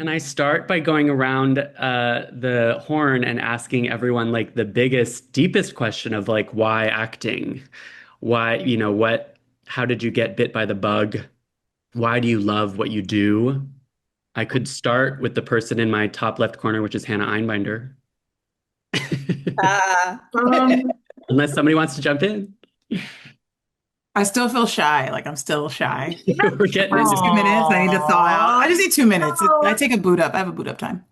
Can I start by going around the horn and asking everyone like the biggest, deepest question of like why acting? Why, how did you get bit by the bug? Why do you love what you do? I could start with the person in my top left corner, which is Hannah Einbinder. Ah. Unless somebody wants to jump in. I still feel shy. Like I'm still shy. We're getting First into 2 minutes, I need to thaw out. I Aww. just need 2 minutes. I take a boot up. I have a boot up time.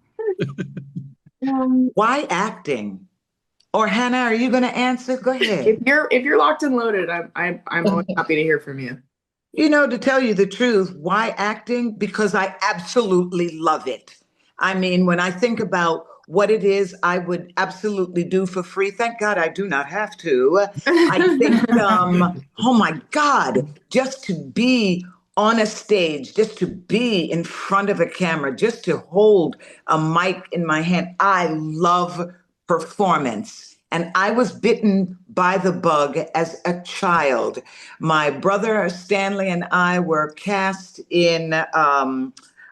Why acting? Or Hannah, are you going to answer? Go ahead. If you're locked and loaded, I'm always happy to hear from you. To tell you the truth, why acting? Because I absolutely love it. I mean, when I think about what it is I would absolutely do for free, thank God I do not have to. I think, oh my God, just to be on a stage, just to be in front of a camera, just to hold a mic in my hand. I love performance. And I was bitten by the bug as a child. My brother Stanley and I were cast in,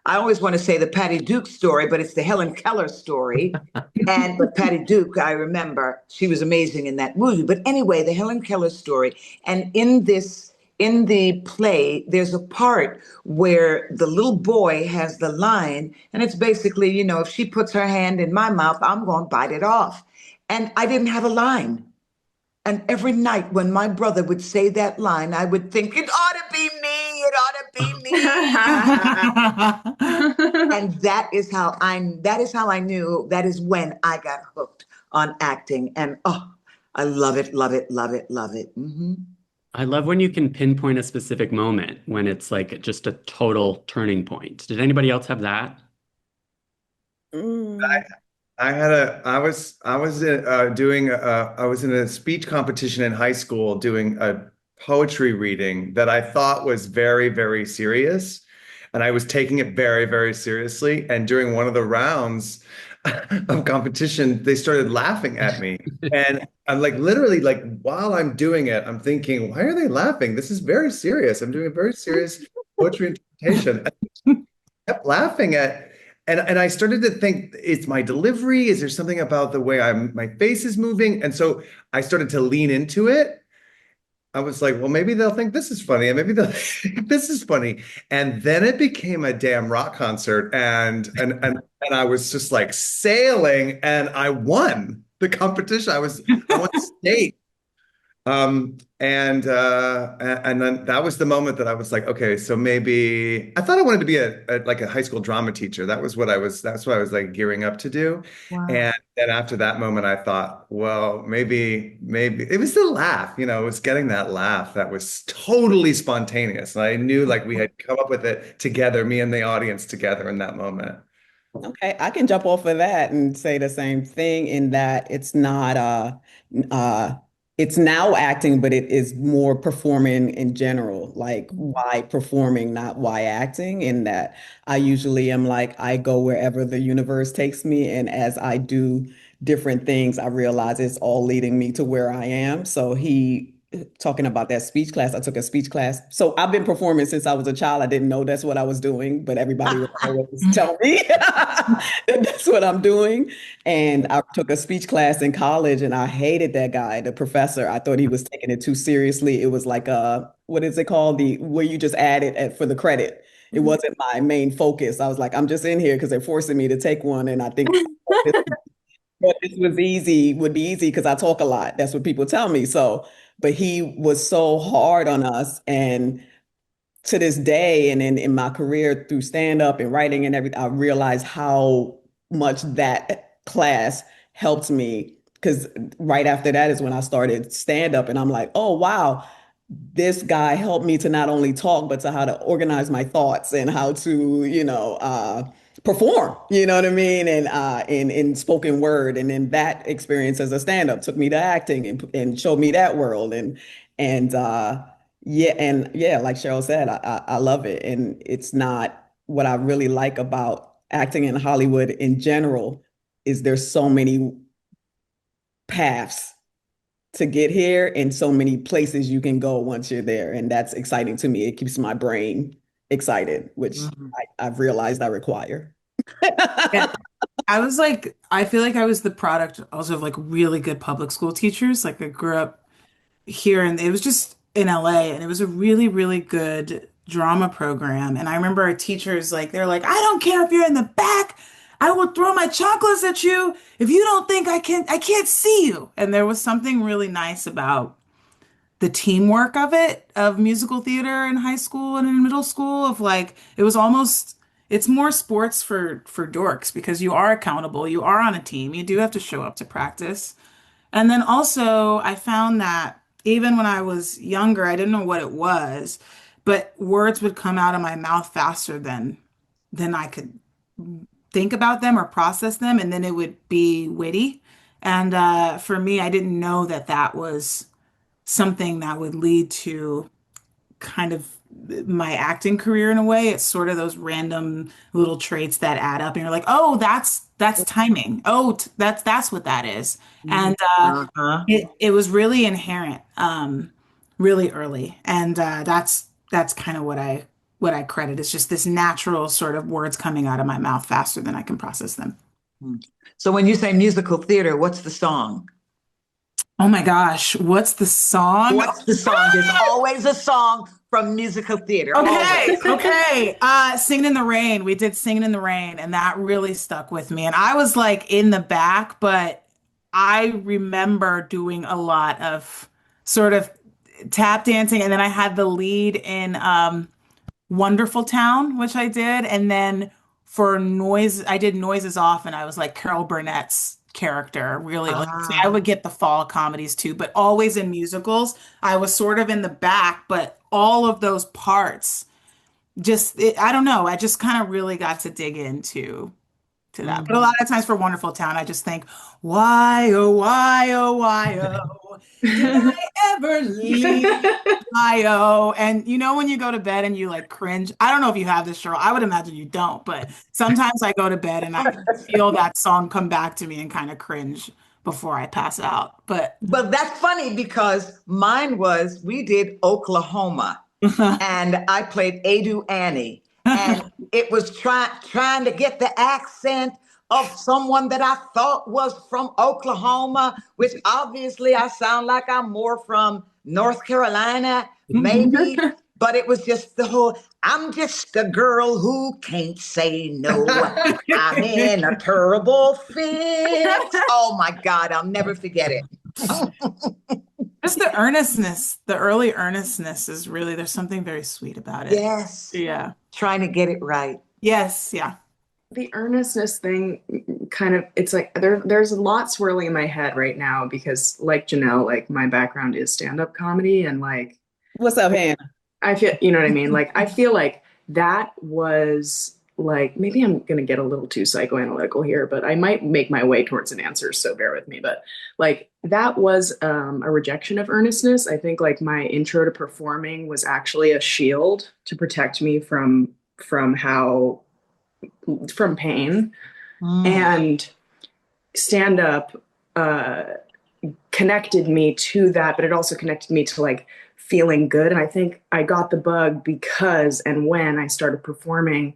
I always want to say the Patty Duke story, but it's the Helen Keller story. But Patty Duke, I remember, she was amazing in that movie. But anyway, the Helen Keller story. And in the play, there's a part where the little boy has the line, and it's basically, if she puts her hand in my mouth, I'm going to bite it off. And I didn't have a line. And every night when my brother would say that line, I would think, it ought to be me. It ought to be me. And that is how I knew, that is when I got hooked on acting. And I love it, love it, love it, love it. I love when you can pinpoint a specific moment when it's like just a total turning point. Did anybody else have that? Mm. I was in a speech competition in high school doing a poetry reading that I thought was very, very serious. And I was taking it very, very seriously. And during one of the rounds of competition, they started laughing at me. And I'm like, literally, like, while I'm doing it, I'm thinking, why are they laughing? This is very serious. I'm doing a very serious poetry interpretation. Kept laughing at, and I started to think, it's my delivery. Is there something about the way my face is moving? And so I started to lean into it. I was like, well, maybe they'll think this is funny, and maybe they'll think this is funny. And then it became a damn rock concert, and I was just like sailing, and I won the competition. I won state. And then that was the moment that I was like, okay, so maybe I thought I wanted to be like a high school drama teacher. That's what I was like gearing up to do. Wow. And then after that moment, I thought, well, maybe it was the laugh, it was getting that laugh that was totally spontaneous. And I knew like we had come up with it together, me and the audience together in that moment. Okay, I can jump off of that and say the same thing in that it's not uh it's now acting, but it is more performing in general. Like why performing, not why acting, in that I usually am like I go wherever the universe takes me, and as I do different things, I realize it's all leading me to where I am. So he talking about that speech class, I took a speech class. So I've been performing since I was a child. I didn't know that's what I was doing, but everybody would always tell me that that's what I'm doing. And I took a speech class in college and I hated that guy, the professor. I thought he was taking it too seriously. It was like what is it called? The where you just add it for the credit. It wasn't my main focus. I was like, I'm just in here because they're forcing me to take one. And I think this was easy, would be easy because I talk a lot. That's what people tell me. So, but he was so hard on us. And to this day, and in my career through stand up and writing and everything, I realized how much that class helped me. Because right after that is when I started stand up, and I'm like, oh, wow, this guy helped me to not only talk, but to how to organize my thoughts and how to, perform, you know what I mean? And in spoken word. And then that experience as a stand-up took me to acting and showed me that world. And like Cheryl said, I love it. And it's not what I really like about acting in Hollywood in general is there's so many paths to get here and so many places you can go once you're there. And that's exciting to me. It keeps my brain excited, which Mhm. I've realized I require. Yeah. I feel like I was the product also of like really good public school teachers. Like I grew up here and it was just in LA and it was a really, really good drama program. And I remember our teachers like they're like, I don't care if you're in the back, I will throw my chocolates at you if you don't think I can't see you. And there was something really nice about the teamwork of it, of musical theater in high school and in middle school, of like it was almost it's more sports for dorks because you are accountable, you are on a team, you do have to show up to practice. And then also, I found that even when I was younger, I didn't know what it was, but words would come out of my mouth faster than I could think about them or process them, and then it would be witty. And for me, I didn't know that that was something that would lead to kind of my acting career in a way. It's sort of those random little traits that add up, and you're like, oh, that's timing. Oh, that's what that is. And Uh-huh. it was really inherent, really early, and that's kind of what I credit. It's just this natural sort of words coming out of my mouth faster than I can process them. So when you say musical theater, what's the song? Oh my gosh, what's the song? What's the song? There's always a song from musical theater. Okay, Always. okay. Singing in the Rain. We did Singing in the Rain, and that really stuck with me. And I was like in the back, but I remember doing a lot of sort of tap dancing, and then I had the lead in Wonderful Town, which I did, and then for noise, I did Noises Off, and I was like Carol Burnett's character. Really, like, so I Ah. would get the fall comedies too, but always in musicals. I was sort of in the back, but all of those parts, I don't know. I just kind of really got to dig into to that. But a lot Mhm. of times for Wonderful Town, I just think, why, oh, why, oh, why, oh, did I ever leave Ohio? And you know, when you go to bed and you like cringe, I don't know if you have this, Cheryl. I would imagine you don't, but sometimes I go to bed and I feel that song come back to me and kind of cringe before I pass out. But But that's funny because mine was we did Oklahoma and I played Adu Annie. And it was trying to get the accent of someone that I thought was from Oklahoma, which obviously I sound like I'm more from North Carolina, maybe. But it was just the whole, I'm just a girl who can't say no. I'm in a terrible fix. Oh my God, I'll never forget it. just the earnestness, the early earnestness is really, there's something very sweet about it. Yes, Yeah. trying to get it right. Yes. Yeah. The The earnestness thing kind of it's like there's a lot swirling in my head right now because like Janelle, like my background is stand-up comedy and like What's up, Hannah? I feel you know what I mean? Like I feel like that was like maybe I'm gonna get a little too psychoanalytical here, but I might make my way towards an answer, so bear with me. But like that was a rejection of earnestness. I think like my intro to performing was actually a shield to protect me from how from pain Mm. and stand up connected me to that, but it also connected me to like feeling good. And I think I got the bug because and when I started performing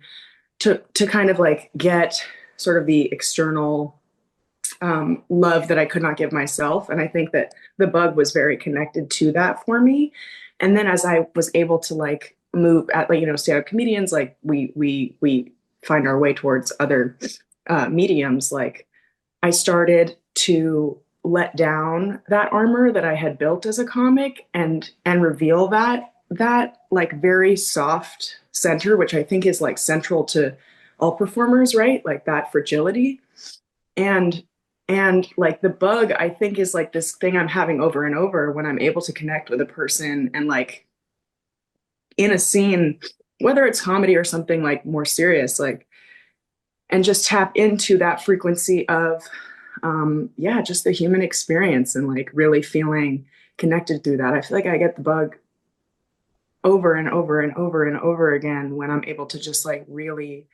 to kind of like get sort of the external love that I could not give myself. And I think that the bug was very connected to that for me. And then as I was able to like move at like, you know, stand-up comedians, like we find our way towards other mediums, like I started to let down that armor that I had built as a comic and reveal that like very soft center, which I think is like central to all performers, right? Like that fragility. And like the bug, I think is like this thing I'm having over and over when I'm able to connect with a person and like in a scene, whether it's comedy or something like more serious, like and just tap into that frequency of yeah, just the human experience and like really feeling connected through that. I feel like I get the bug over and over and over and over again when I'm able to just like really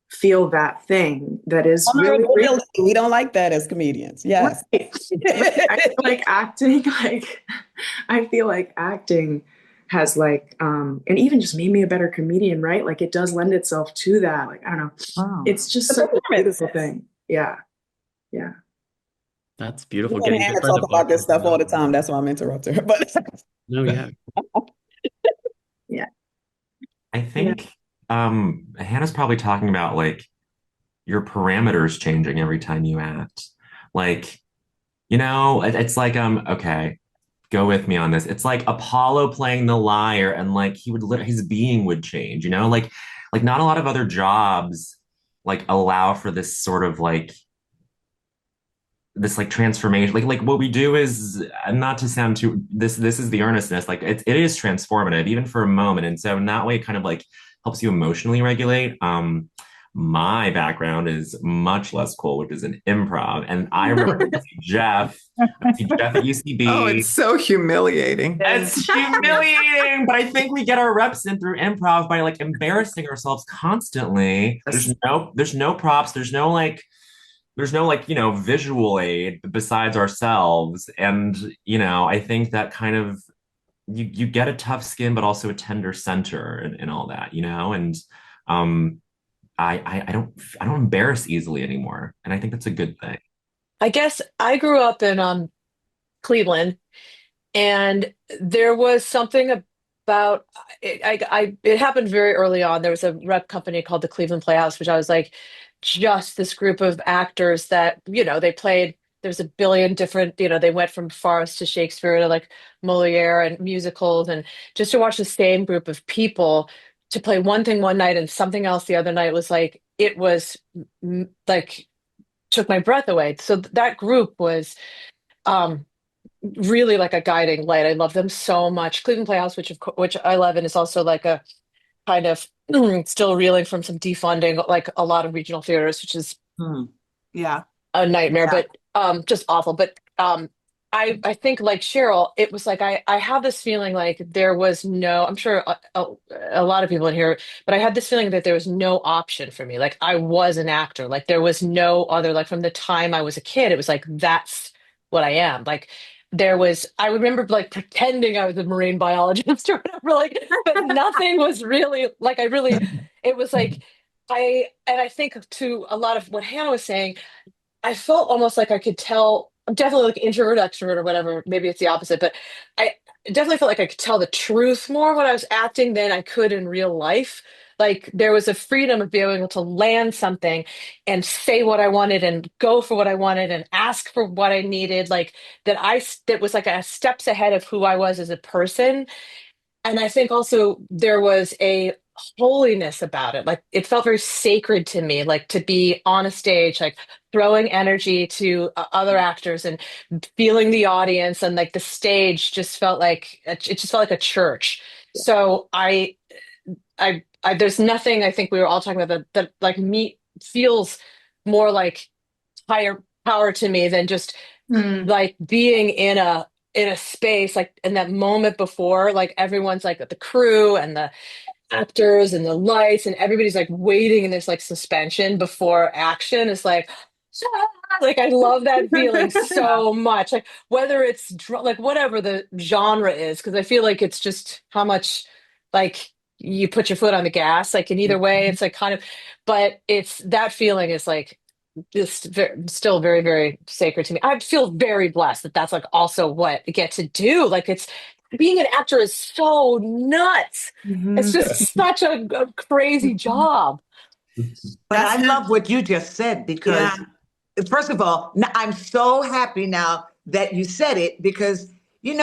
feel that thing that is really real. Vulnerability. We don't like that as comedians. Yes. Right. I feel like acting, like I feel like acting has like, and even just made me a better comedian, right? Like it does lend itself to that. Like, I don't know. Wow. It's just The such a performance. beautiful thing. Yeah. Yeah. That's Me beautiful. and Getting bit Hannah by the talk about bug. this stuff all the time. That's why I'm interrupting her. But No, yeah. Yeah. I think Hannah's probably talking about like your parameters changing every time you act. Like, it's like okay, go with me on this. It's like Apollo playing the lyre and like he would his being would change, like not a lot of other jobs like allow for this sort of like this like transformation. Like what we do is not to sound too this is the earnestness. Like it is transformative even for a moment. And so in that way it kind of like helps you emotionally regulate. My background is much less cool, which is in improv. And I remember I see Jeff at UCB. Oh, it's so humiliating. It's humiliating, but I think we get our reps in through improv by like embarrassing ourselves constantly. There's no props, there's no visual aid besides ourselves. And I think that kind of you get a tough skin, but also a tender center and all that, and I don't embarrass easily anymore. And I think that's a good thing. I guess I grew up in Cleveland, and there was something about it. It happened very early on. There was a rep company called the Cleveland Playhouse, which I was like just this group of actors that they played. There's a billion different. They went from farce to Shakespeare to like Moliere and musicals, and just to watch the same group of people to play one thing one night and something else the other night was like it was like took my breath away. So that group was um really like a guiding light. I love them so much. Cleveland Playhouse, which I love, and is also like a kind of still reeling from some defunding, like a lot of regional theaters, which is Yeah. a nightmare, Yeah. but just awful. But I think like Cheryl, it was like I have this feeling like there was no, I'm sure a lot of people in here, but I had this feeling that there was no option for me. Like I was an actor. Like there was no other, like from the time I was a kid, it was like that's what I am. Like I remember like pretending I was a marine biologist or whatever, like, but nothing was really like it was like and I think to a lot of what Hannah was saying, I felt almost like I could tell. I'm definitely like introvert, extrovert, or whatever. Maybe it's the opposite, but I definitely felt like I could tell the truth more when I was acting than I could in real life. Like there was a freedom of being able to land something and say what I wanted and go for what I wanted and ask for what I needed. Like that was like a steps ahead of who I was as a person. And I think also there was a holiness about it. Like it felt very sacred to me, like to be on a stage, like throwing energy to other actors and feeling the audience, and like the stage just felt like it just felt like a church. So there's nothing I think we were all talking about that like me feels more like higher power to me than just like being in a space like in that moment before like everyone's like the crew and the actors and the lights and everybody's like waiting in this like suspension before action is like like I love that feeling so much, like whether it's like whatever the genre is, because I feel like it's just how much like you put your foot on the gas, like in either way it's like kind of, but it's that feeling is like just still very, very sacred to me. I feel very blessed that that's like also what I get to do. Like it's being an actor is so nuts. It's just such a crazy job. But I love what you just said because, first of all, I'm so happy now that you said it because, you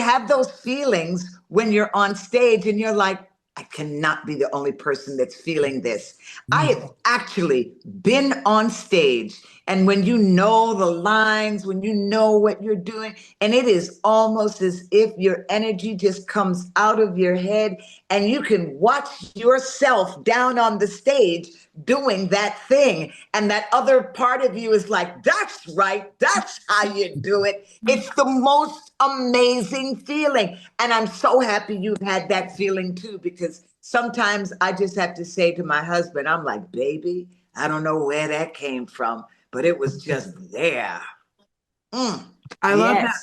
have those feelings when you're on stage and you're like, I cannot be the only person that's feeling this. I have actually been on stage, and when you know the lines, when you know what you're doing, and it is almost as if your energy just comes out of your head and you can watch yourself down on the stage doing that thing. And that other part of you is like, that's right. That's how you do it. It's the most amazing feeling. And I'm so happy you've had that feeling too, because sometimes I just have to say to my husband, I'm like, baby, I don't know where that came from, but it was just there. I love that.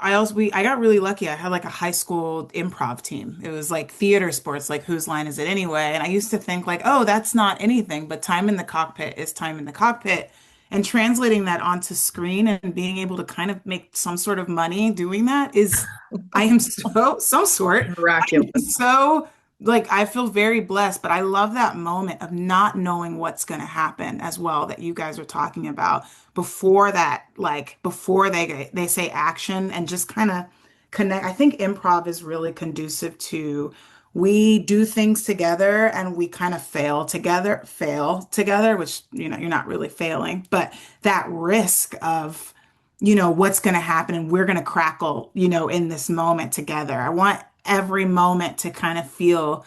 I got really lucky. I had like a high school improv team. It was like theater sports, like whose line is it anyway? And I used to think like, oh, that's not anything, but time in the cockpit is time in the cockpit. And translating that onto screen and being able to kind of make some sort of money doing that is, I am so, some sort. Miraculous. So like I feel very blessed, but I love that moment of not knowing what's going to happen as well that you guys are talking about before that, like before they say action and just kind of connect. I think improv is really conducive to we do things together and we kind of fail together, which you're not really failing, but that risk of what's going to happen and we're going to crackle, in this moment together. I want every moment to kind of feel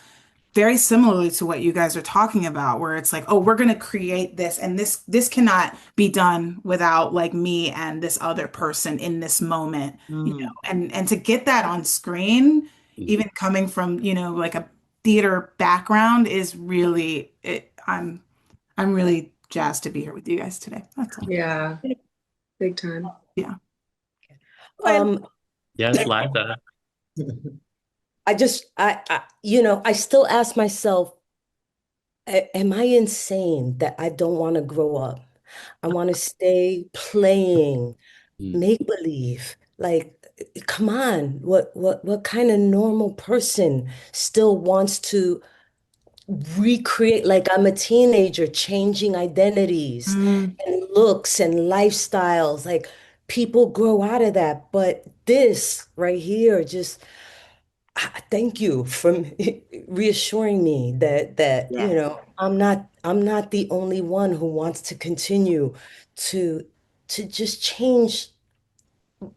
very similarly to what you guys are talking about, where it's like, oh, we're going to create this, and this cannot be done without like me and this other person in this moment, and to get that on screen, even coming from, like a theater background is really I'm really jazzed to be here with you guys today. That's all. Yeah, big time. Yeah. Yes, Liza. I still ask myself, am I insane that I don't want to grow up? I want to stay playing, make believe. Like, come on, what kind of normal person still wants to recreate like I'm a teenager, changing identities and looks and lifestyles. Like people grow out of that. But this right here, just thank you for reassuring me that I'm not the only one who wants to continue to just change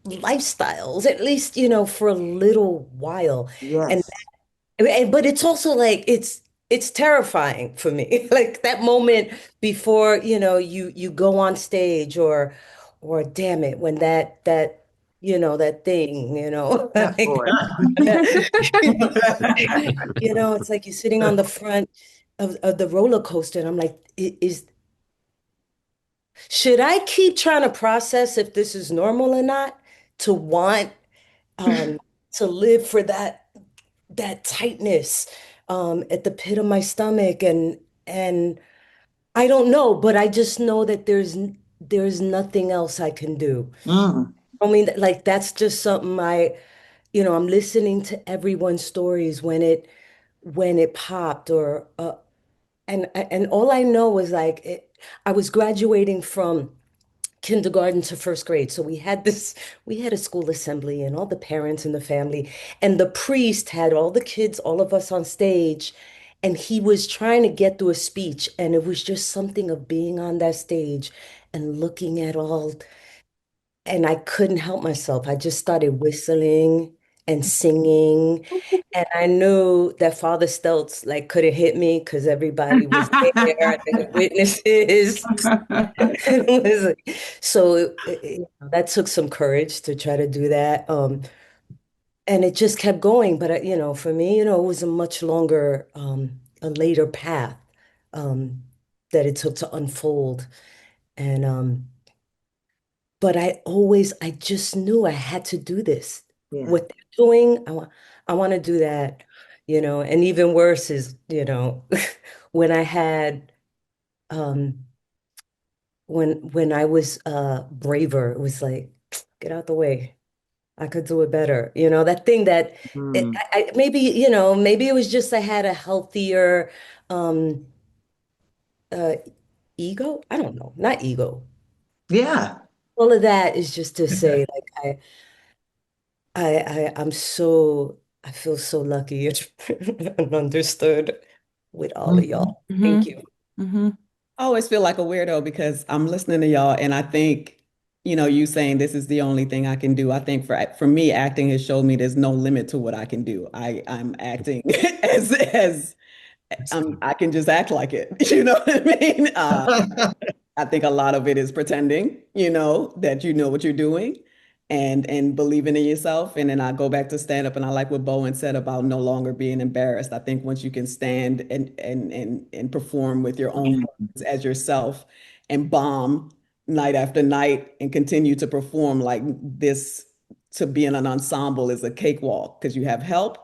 lifestyles, at least, for a little while. And Yes. but it's also like it's terrifying for me. Like that moment before, you go on stage or damn it, when that thing, That like, boy. it's like you're sitting on the front of the roller coaster and I'm like, should I keep trying to process if this is normal or not to want um to live for that tightness at the pit of my stomach and I don't know, but I just know that there's nothing else I can do. Mm. I mean, like that's just something I'm listening to everyone's stories when it popped or and all I know was like I was graduating from kindergarten to first grade. So we had a school assembly and all the parents in the family, and the priest had all the kids, all of us on stage, and he was trying to get through a speech. And it was just something of being on that stage and looking at all, and I couldn't help myself. I just started whistling and singing. And I knew that Father Stelz like couldn't hit me because everybody was there, the witnesses. It was so that took some courage to try to do that. And it just kept going. But for me, it was a much longer, a later path that it took to unfold. And but I just knew I had to do this. Yeah. What they're doing, I want to do that. And even worse is, when I had um when I was braver, it was like, get out the way. I could do it better. That thing that Mm. maybe, maybe it was just I had a healthier um uh ego. I don't know, not ego. Yeah. All of that is just to say, like, I feel so lucky and understood with all of Mhm. y'all. Thank you. I always feel like a weirdo because I'm listening to y'all and I think, you saying this is the only thing I can do. I think for me, acting has showed me there's no limit to what I can do. I'm acting as I can just act like it. You know what I mean? I think a lot of it is pretending, that you know what you're doing and believing in yourself. And then I go back to stand up and I like what Bowen said about no longer being embarrassed. I think once you can stand and perform with your own voice as yourself and bomb night after night and continue to perform like this to be in an ensemble is a cakewalk because you have help,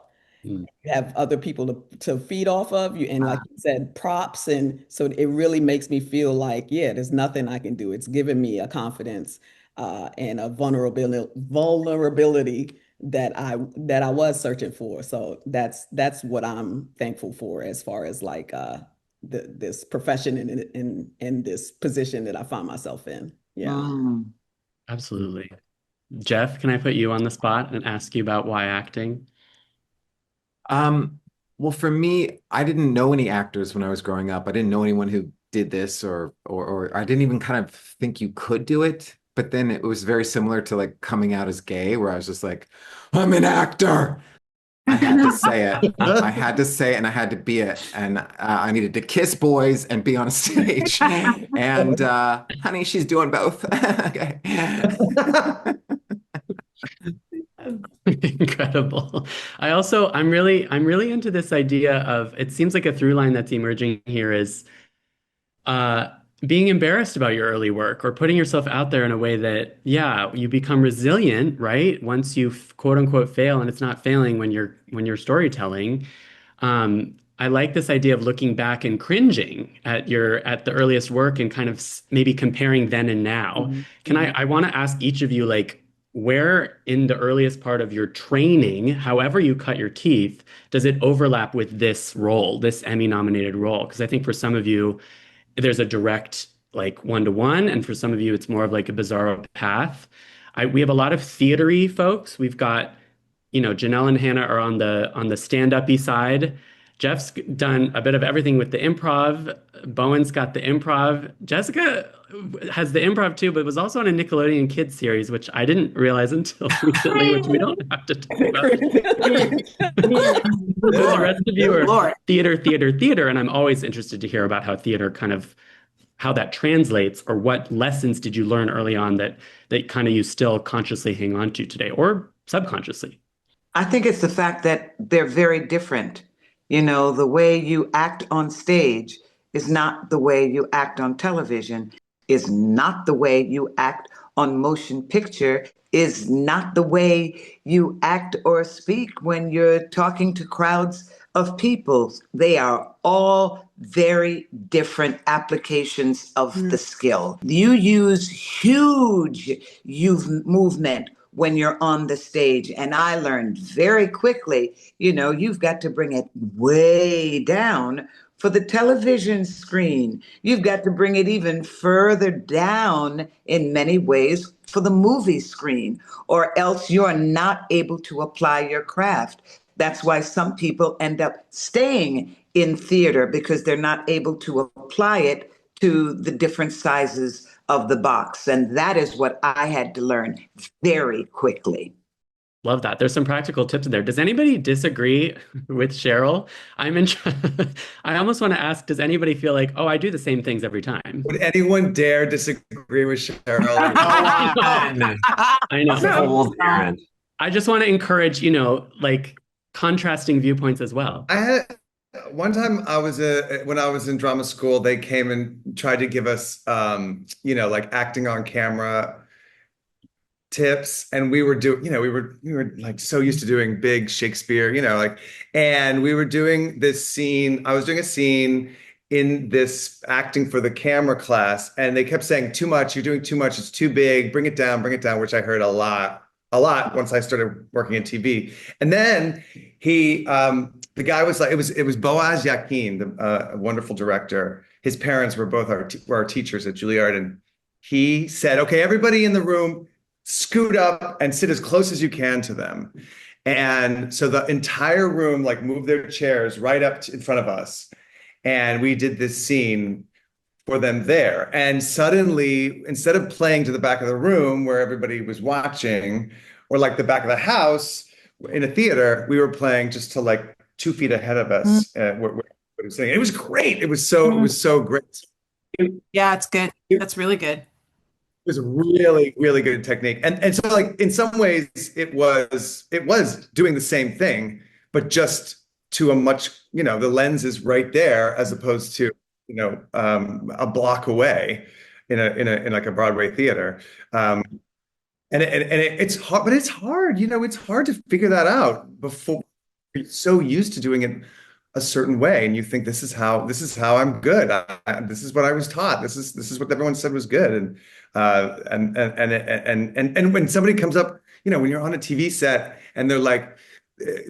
Mm. you have other people to feed off of you, and like you said, props, and so it really makes me feel like, yeah, there's nothing I can do. It's given me a confidence and a vulnerability that I was searching for. So that's what I'm thankful for as far as like this profession and this position that I find myself in. Yeah. Mm. Absolutely. Jeff, can I put you on the spot and ask you about why acting? Um, well, for me, I didn't know any actors when I was growing up. I didn't know anyone who did this or I didn't even kind of think you could do it. But then it was very similar to like coming out as gay, where I was just like, I'm an actor. I had to say it. I had to say it and I had to be it. And I needed to kiss boys and be on a stage. And honey, she's doing both. Okay. Incredible. I'm really into this idea of, it seems like a through line that's emerging here is uh, being embarrassed about your early work or putting yourself out there in a way that, yeah, you become resilient, right? Once you quote unquote fail, and it's not failing when you're storytelling. I like this idea of looking back and cringing at the earliest work and kind of maybe comparing then and now. I want to ask each of you, like, where in the earliest part of your training, however you cut your teeth, does it overlap with this role, this Emmy nominated role? Because I think for some of you, there's a direct like one-to-one, and for some of you, it's more of like a bizarro path. We have a lot of theatery folks. We've got, Janelle and Hannah are on the stand-up-y side. Jeff's done a bit of everything with the improv. Bowen's got the improv. Jessica has the improv too, but was also on a Nickelodeon kids series, which I didn't realize until recently, which we don't have to talk about. The rest of you are theater, and I'm always interested to hear about how theater how that translates, or what lessons did you learn early on that kind of you still consciously hang on to today or subconsciously? I think it's the fact that they're very different. The way you act on stage is not the way you act on television, is not the way you act on motion picture, is not the way you act or speak when you're talking to crowds of people. They are all very different applications of the skill. You use huge movement when you're on the stage. And I learned very quickly, you've got to bring it way down for the television screen. You've got to bring it even further down in many ways for the movie screen, or else you're not able to apply your craft. That's why some people end up staying in theater, because they're not able to apply it to the different sizes of the box. And that is what I had to learn very quickly. Love that. There's some practical tips in there. Does anybody disagree with Sheryl? I almost want to ask, does anybody feel like, oh, I do the same things every time? Would anyone dare disagree with Sheryl? I know. I just want to encourage, like contrasting viewpoints as well. One time when I was in drama school, they came and tried to give us, like acting on camera tips, and we were like so used to doing big Shakespeare, and we were doing this scene. I was doing a scene in this acting for the camera class, and they kept saying, too much, you're doing too much, it's too big, bring it down, which I heard a lot once I started working in TV. And then the guy was like, it was Boaz Yakin, the wonderful director. His parents were both our teachers at Juilliard, and he said, okay, everybody in the room, scoot up and sit as close as you can to them. And so the entire room like moved their chairs right up in front of us. And we did this scene for them there. And suddenly, instead of playing to the back of the room where everybody was watching, or like the back of the house in a theater, we were playing just to like 2 feet ahead of us. It was great. It was so great. Yeah, it's good. That's really good. It was a really, really good technique. And so like in some ways it was doing the same thing, but just to a much, the lens is right there as opposed to, a block away in like a Broadway theater. It's hard, but it's hard, it's hard to figure that out before you're so used to doing it a certain way, and you think this is how I'm good. This is what I was taught. This is what everyone said was good, and when somebody comes up, when you're on a TV set and they're like,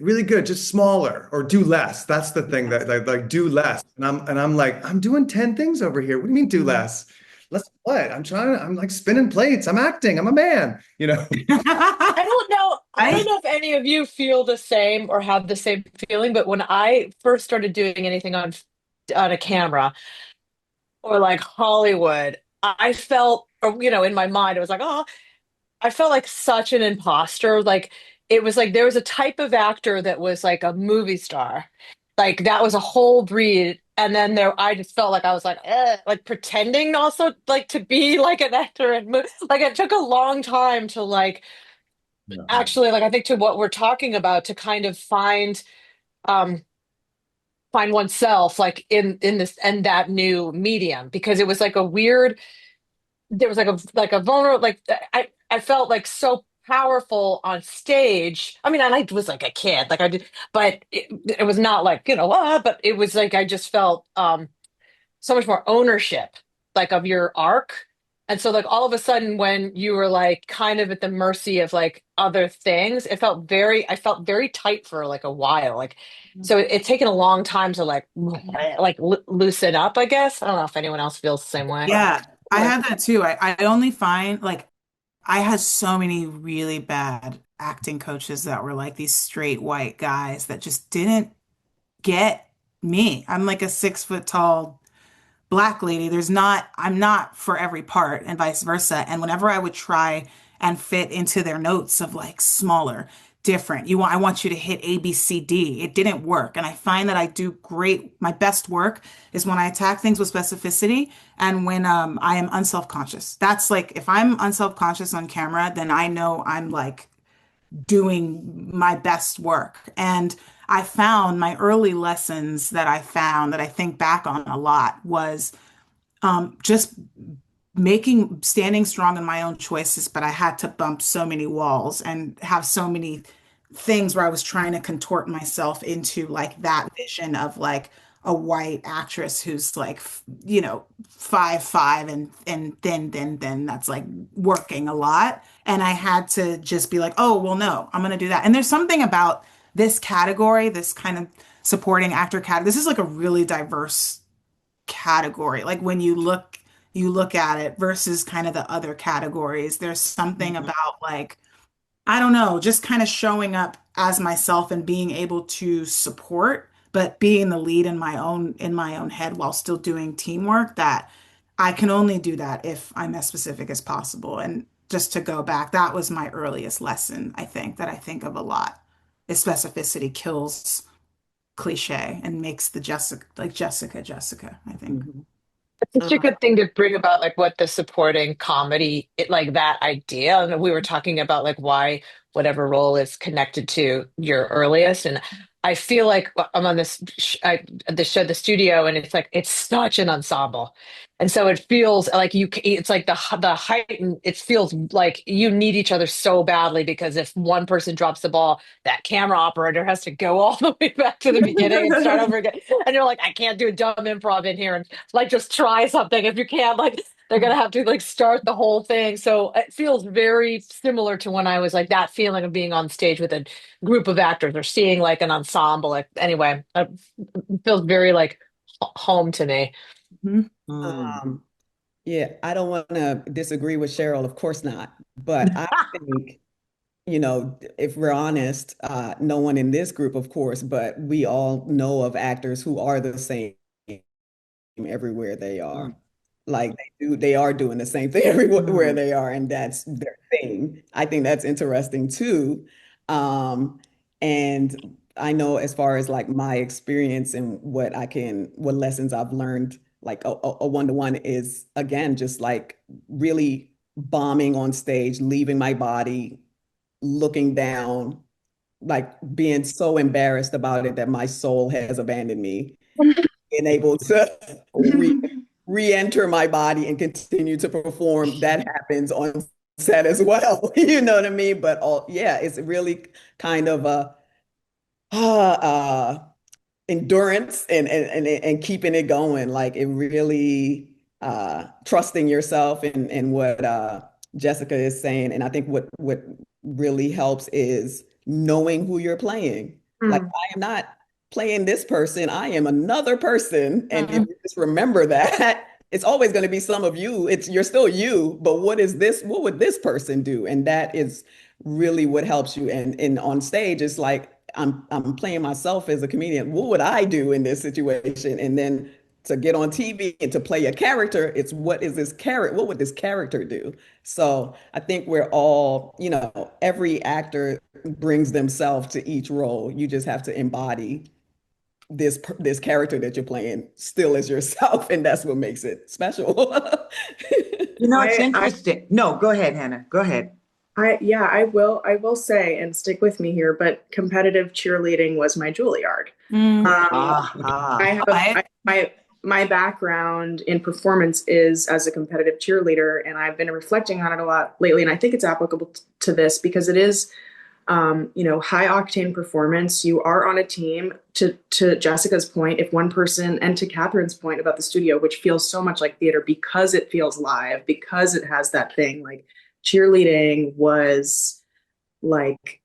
really good, just smaller or do less. That's the thing that like do less, and I'm like, I'm doing 10 things over here. What do you mean do less? Let's what? I'm like spinning plates. I'm acting. I'm a man. I don't know. I don't I know if any of you feel the same or have the same feeling, but when I first started doing anything on a camera or like Hollywood, I felt, or in my mind, it was like, oh, I felt like such an imposter. Like it was like there was a type of actor that was like a movie star. Like that was a whole breed. And then I just felt like I was like, like pretending also like to be like an actor and like it took a long time to like Yeah. actually like I think to what we're talking about to kind of um find oneself like in this and that new medium because it was like a weird there was like a vulnerable like I felt like so powerful on stage. I mean, and I was like a kid, like I did, but it was not like but it was like I just felt so much more ownership, like of your arc. And so, like all of a sudden, when you were like kind of at the mercy of like other things, I felt very tight for like a while. Like, so it's taken a long time to like loosen up, I guess. I don't know if anyone else feels the same way. Yeah, I had that too. I only find like I had so many really bad acting coaches that were like these straight white guys that just didn't get me. I'm like a 6 foot tall black lady. I'm not for every part and vice versa. And whenever I would try and fit into their notes of like smaller, different, I want you to hit A, B, C, D, it didn't work. And I find that I do great. My best work is when I attack things with specificity and when I am unself-conscious. That's like, if I'm unself-conscious on camera, then I know I'm like doing my best work. And I found my early lessons that I found that I think back on a lot was just standing strong in my own choices, but I had to bump so many walls and have so many things where I was trying to contort myself into like that vision of like a white actress who's like, 5'5" and thin, that's like working a lot. And I had to just be like, oh, well, no, I'm gonna do that. And there's something about this category, this kind of supporting actor category. This is like a really diverse category. Like when you look at it versus kind of the other categories, there's something about like, I don't know, just kind of showing up as myself and being able to support, but being the lead in my own head while still doing teamwork that I can only do that if I'm as specific as possible. And just to go back, that was my earliest lesson, I think, that I think of a lot. Is specificity kills cliche and makes the Jessica like Jessica, I think. Mhm. It's such a good thing to bring about like what the supporting comedy like that idea. And we were talking about like why whatever role is connected to your earliest. And I feel like I'm on the show, the studio, and it's like it's such an ensemble. And so it feels like it's like the height, and it feels like you need each other so badly because if one person drops the ball, that camera operator has to go all the way back to the beginning and start over again. And you're like, I can't do a dumb improv in here. And like just try something if you can like they're gonna have to like start the whole thing so it feels very similar to when I was like that feeling of being on stage with a group of actors or seeing like an ensemble like anyway it feels very like home to me. Mhm. Um, yeah, I don't want to disagree with Cheryl, of course not. But I think, if we're honest, no one in this group, of course, but we all know of actors who are the same everywhere they are. Like they are doing the same thing everywhere they are, and that's their thing. I think that's interesting too. Um, and I know as far as like my experience and what lessons I've learned, like a one-to-one is again just like really bombing on stage, leaving my body, looking down, like being so embarrassed about it that my soul has abandoned me, being able to re-enter my body and continue to perform. That happens on set as well. You know what I mean? But yeah, it's really kind of a uh, endurance and keeping it going. Like it really trusting yourself and what Jessica is saying. And I think what really helps is knowing who you're playing. Like Mm. I am not playing this person, I am another person. And if Mhm. you just remember that, it's always going to be some of you. It's you're still you, but what would this person do? And that is really what helps you. And on stage, it's like I'm playing myself as a comedian. What would I do in this situation? And then to get on TV and to play a character, it's what would this character do? So I think we're all, every actor brings themselves to each role. You just have to embody this character that you're playing still as yourself, and that's what makes it special. It's I interesting. No, go ahead, Hannah. Go ahead. yeah, I will say, and stick with me here, but competitive cheerleading was my Juilliard. Mm. I have my background in performance is as a competitive cheerleader, and I've been reflecting on it a lot lately, and I think it's applicable to this because it is high octane performance. You are on a team. To Jessica's point, if one person, and to Kathryn's point about the studio, which feels so much like theater because it feels live, because it has that thing, like cheerleading was like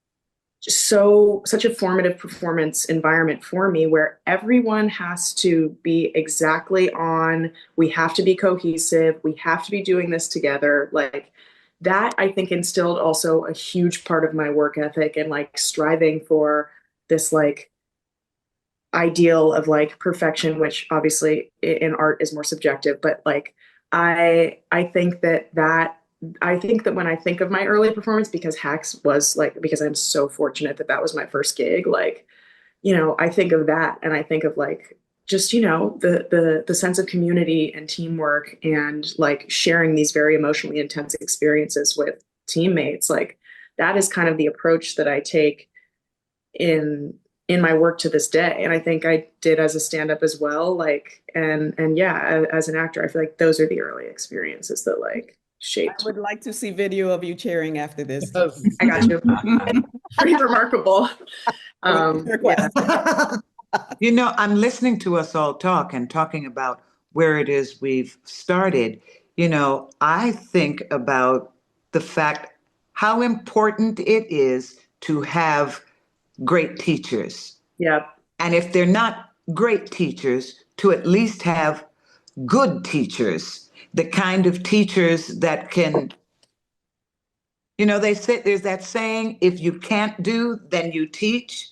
such a formative performance environment for me where everyone has to be exactly on. We have to be cohesive. We have to be doing this together. Like that, I think instilled also a huge part of my work ethic and like striving for this like ideal of like perfection, which obviously in art is more subjective, but like I think that when I think of my early performance, because Hacks was like, because I'm so fortunate that that was my first gig, like, I think of that and I think of like, just, the sense of community and teamwork and like sharing these very emotionally intense experiences with teammates. Like that is kind of the approach that I take in in my work to this day. And I think I did as a stand-up as well. Like, and yeah, as an actor, I feel like those are the early experiences that like I shaped. would like to see video of you cheering after this. I got you. Pretty remarkable. Request. I'm listening to us all talk and talking about where it is we've started. I think about the fact how important it is to have great teachers. Yeah. And if they're not great teachers, to at least have good teachers, the kind of teachers that can, they say there's that saying, if you can't do, then you teach.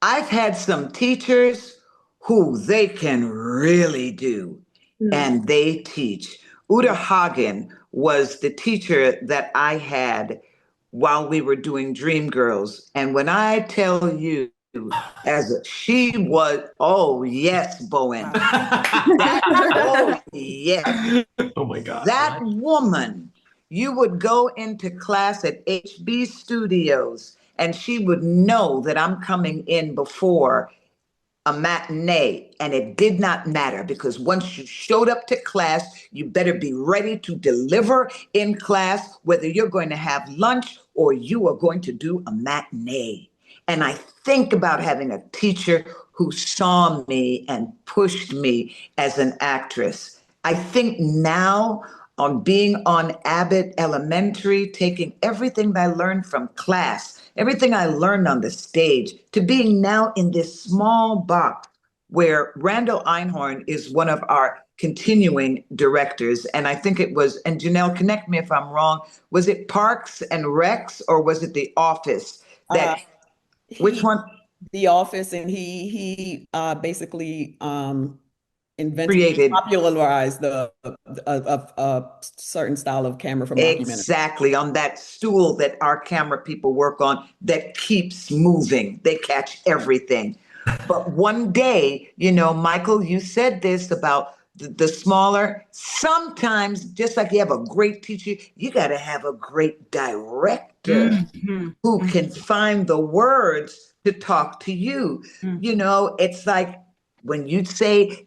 I've had some teachers who they can really do, and they teach. Uta Hagen was the teacher that I had while we were doing Dreamgirls. And when I tell you, she was, oh yes, Bowen. Oh yes. Oh my God. That woman, you would go into class at HB Studios and she would know that I'm coming in before a matinee, and it did not matter because once you showed up to class, you better be ready to deliver in class, whether you're going to have lunch or you are going to do a matinee. And I think about having a teacher who saw me and pushed me as an actress. I think now on being on Abbott Elementary, taking everything that I learned from class, everything I learned on the stage, to being now in this small box where Randall Einhorn is one of our continuing directors. And I think it was, and Janelle, connect me if I'm wrong, was it Parks and Recs or was it The Office? Which one? The Office, and he basically Created. popularized a certain style of camera for mockumentary. Exactly, on that stool that our camera people work on that keeps moving. They catch everything. But one day, Michael, you said this about the smaller, sometimes just like you have a great teacher, you got to have a great director who can find the words to talk to you. It's like when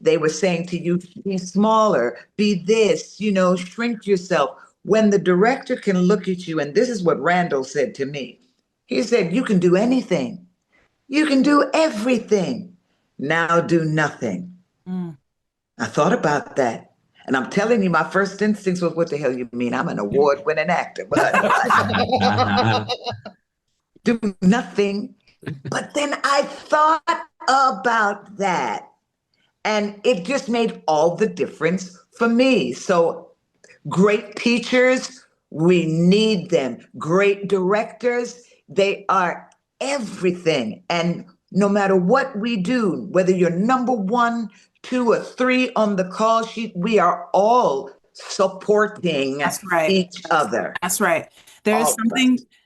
they were saying to you, be smaller, be this, shrink yourself. When the director can look at you, and this is what Randall said to me. He said, "You can do anything. You can do everything. Now do nothing." Mm. I thought about that. And I'm telling you, my first instincts was, what the hell you mean? I'm an award-winning actor, but do nothing. But then I thought about that, and it just made all the difference for me. So great teachers, we need them. Great directors, they are everything. And no matter what we do, whether you're number one, two, or three on the call sheet, we are all supporting That's right. each other. That's right. All of us.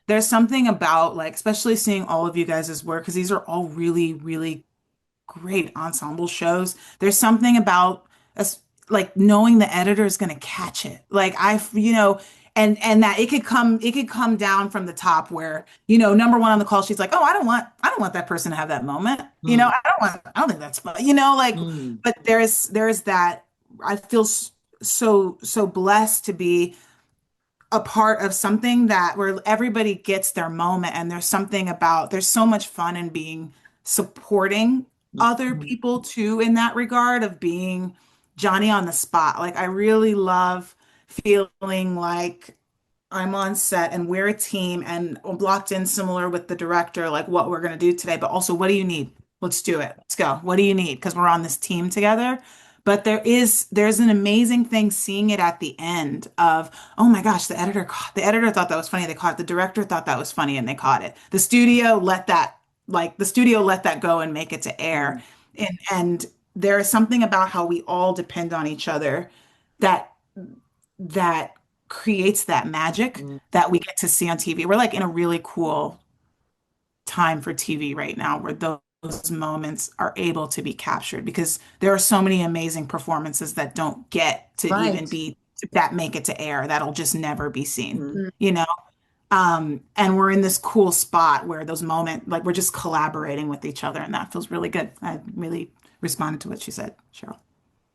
There's something about like, especially seeing all of you guys' work, because these are all really, really great ensemble shows. There's something about us like knowing the editor is going to catch it. Like and that it could come down from the top where, number one on the call she's like, "Oh, I don't want that person to have that moment." I don't think that's fun. But there's that I feel so blessed to be a part of something that where everybody gets their moment, and there's so much fun in being supporting other people too, in that regard of being Johnny on the spot. Like, I really love feeling like I'm on set and we're a team and I'm locked in similar with the director, like what we're going to do today, but also what do you need? Let's do it. Let's go. What do you need? Because we're on this team together. But there's an amazing thing seeing it at the end of, oh my gosh, the editor thought that was funny, they caught it. The director thought that was funny and they caught it. The studio let that go and make it to air. And there is something about how we all depend on each other that that creates that magic that we get to see on TV. We're like in a really cool time for TV right now where those moments are able to be captured, because there are so many amazing performances that don't get to even be that make it to air, that'll just never be seen, and we're in this cool spot where those moments, like, we're just collaborating with each other, and that feels really good. I really responded to what she said, Sheryl.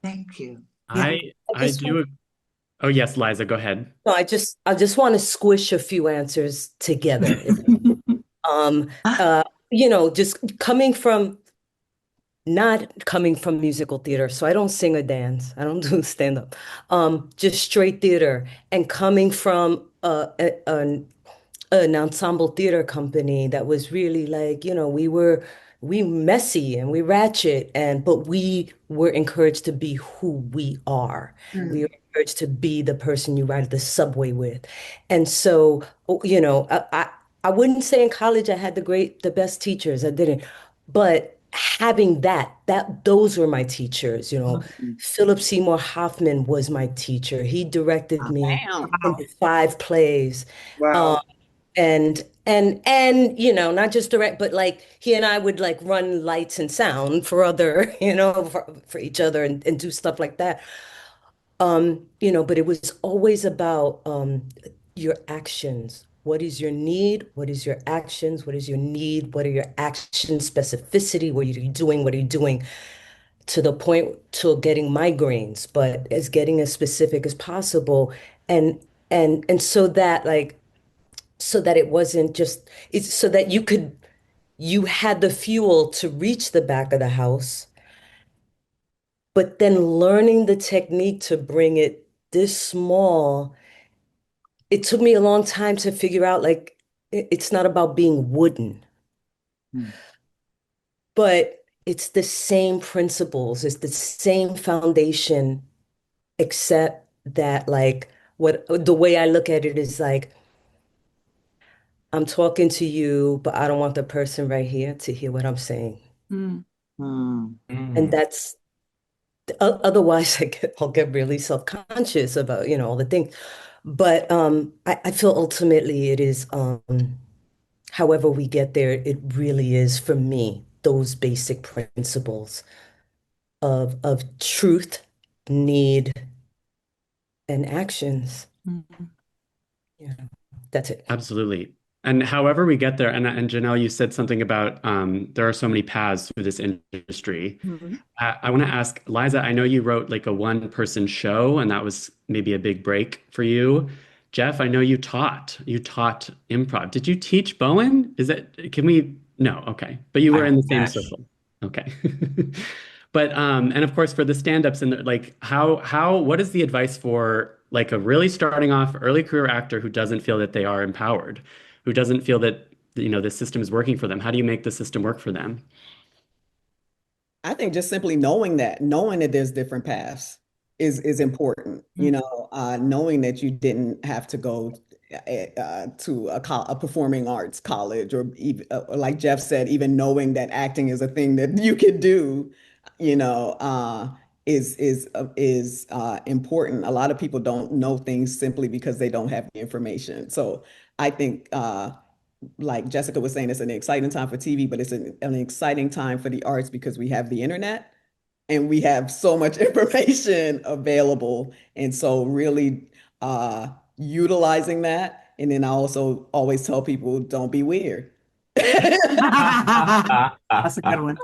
Thank you. Yeah. I do. Oh, yes, Liza, go ahead. No, I just want to squish a few answers together. Just not coming from musical theater, so I don't sing or dance. I don't do stand up. Just straight theater, and coming from an ensemble theater company that was really like, we messy and we ratchet, but we were encouraged to be who we are. We were encouraged to be the person you ride the subway with. And so, I wouldn't say in college I had the best teachers. I didn't. But having those were my teachers. Philip Seymour Hoffman was my teacher. He directed me in 5 plays. Wow. Not just direct, but like he and I would like run lights and sound for other, for each other, and do stuff like that. But it was always about your actions. What is your need? What is your actions? What is your need? What are your action specificity? What are you doing? What are you doing? To the point to getting migraines, but getting as specific as possible. And so that it wasn't just, it's so that you had the fuel to reach the back of the house, but then learning the technique to bring it this small. It took me a long time to figure out, like, it's not about being wooden, but it's the same principles, it's the same foundation, except that, like, the way I look at it is like, I'm talking to you, but I don't want the person right here to hear what I'm saying. Mm. And that's otherwise I'll get really self-conscious about, all the things. But I feel ultimately it is, however we get there, it really is for me, those basic principles of truth, need, and actions. Yeah, that's it. Absolutely. And however we get there, and Janelle, you said something about there are so many paths through this industry. I want to ask Liza, I know you wrote like a one-person show, and that was maybe a big break for you. Jeff, I know you taught improv. Did you teach Bowen? No, okay. But you were I in the same wish. circle. Okay. But and of course for the stand-ups and like what is the advice for like a really starting off early career actor who doesn't feel that they are empowered, who doesn't feel that the system is working for them? How do you make the system work for them? I think just simply knowing that there's different paths is important. Knowing that you didn't have to go to a performing arts college, or even like Jeff said, even knowing that acting is a thing that you could do, you know, uh, is important. A lot of people don't know things simply because they don't have the information. So I think like Jessica was saying, it's an exciting time for TV, but it's an exciting time for the arts because we have the internet and we have so much information available. And so really utilizing that. And then I also always tell people, don't be weird. That's a good one.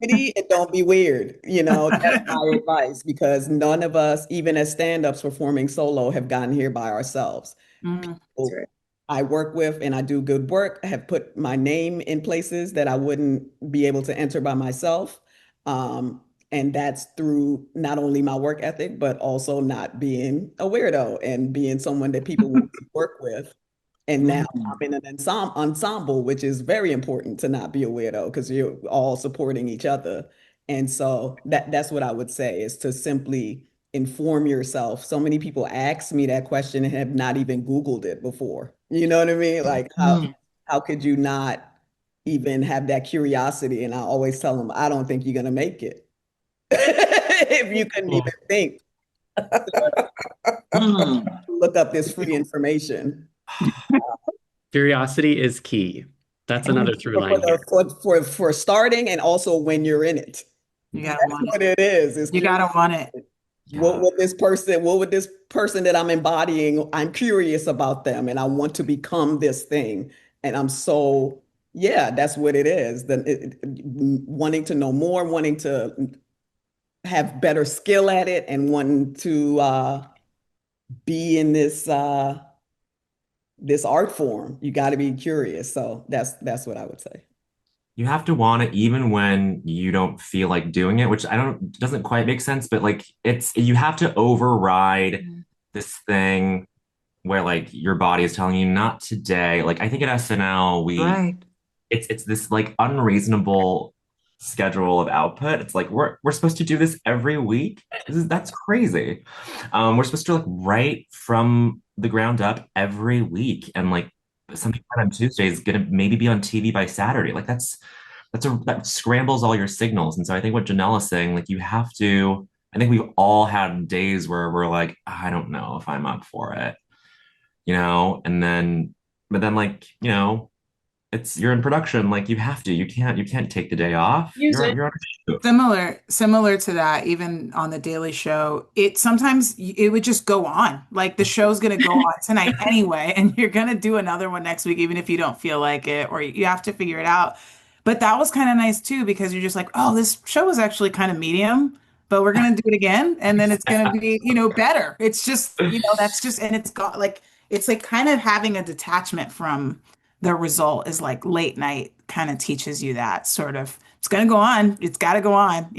And don't be weird. That's my advice because none of us, even as stand-ups performing solo, have gotten here by ourselves. Mm. That's People right. I work with and I do good work, have put my name in places that I wouldn't be able to enter by myself. Um, and that's through not only my work ethic, but also not being a weirdo and being someone that people want to work with. And now I'm in an ensemble, which is very important to not be a weirdo because you're all supporting each other. And so that's what I would say is to simply inform yourself. So many people ask me that question and have not even Googled it before. You know what I mean? Like how could you not even have that curiosity? And I always tell them, I don't think you're gonna make it if you couldn't even think. Look up this free information. Curiosity is key. That's another through line here. For starting and also when you're in it. You gotta That's want what it. it is. You gotta want it. What would this person that I'm embodying, I'm curious about them and I want to become this thing. And yeah, that's what it is. Wanting to know more, wanting to have better skill at it and wanting to be in this art form. You got to be curious. So that's what I would say. You have to want it even when you don't feel like doing it, which I don't doesn't quite make sense, but like you have to override this thing where like your body is telling you not today. Like I think at SNL Right. it's this like unreasonable schedule of output. It's like we're supposed to do this every week. That's crazy. We're supposed to like write from the ground up every week, and like something on Tuesday is gonna maybe be on TV by Saturday. Like that scrambles all your signals. And so I think what Janelle is saying, like you have to. I think we've all had days where we're like, I don't know if I'm up for it, and then, but then like, you're in production, like you can't take the day off. Use it. You're on a shoot. Similar to that, even on the Daily Show, it would just go on. Like the show's gonna go on tonight anyway, and you're gonna do another one next week, even if you don't feel like it, or you have to figure it out. But that was kind of nice too, because you're just like, oh, this show was actually kind of medium, but we're gonna do it again, and then it's gonna be, better. It's just, that's just, and it's like kind of having a detachment from the result is like late night kind of teaches you that sort of it's going to go on. It's got to go on,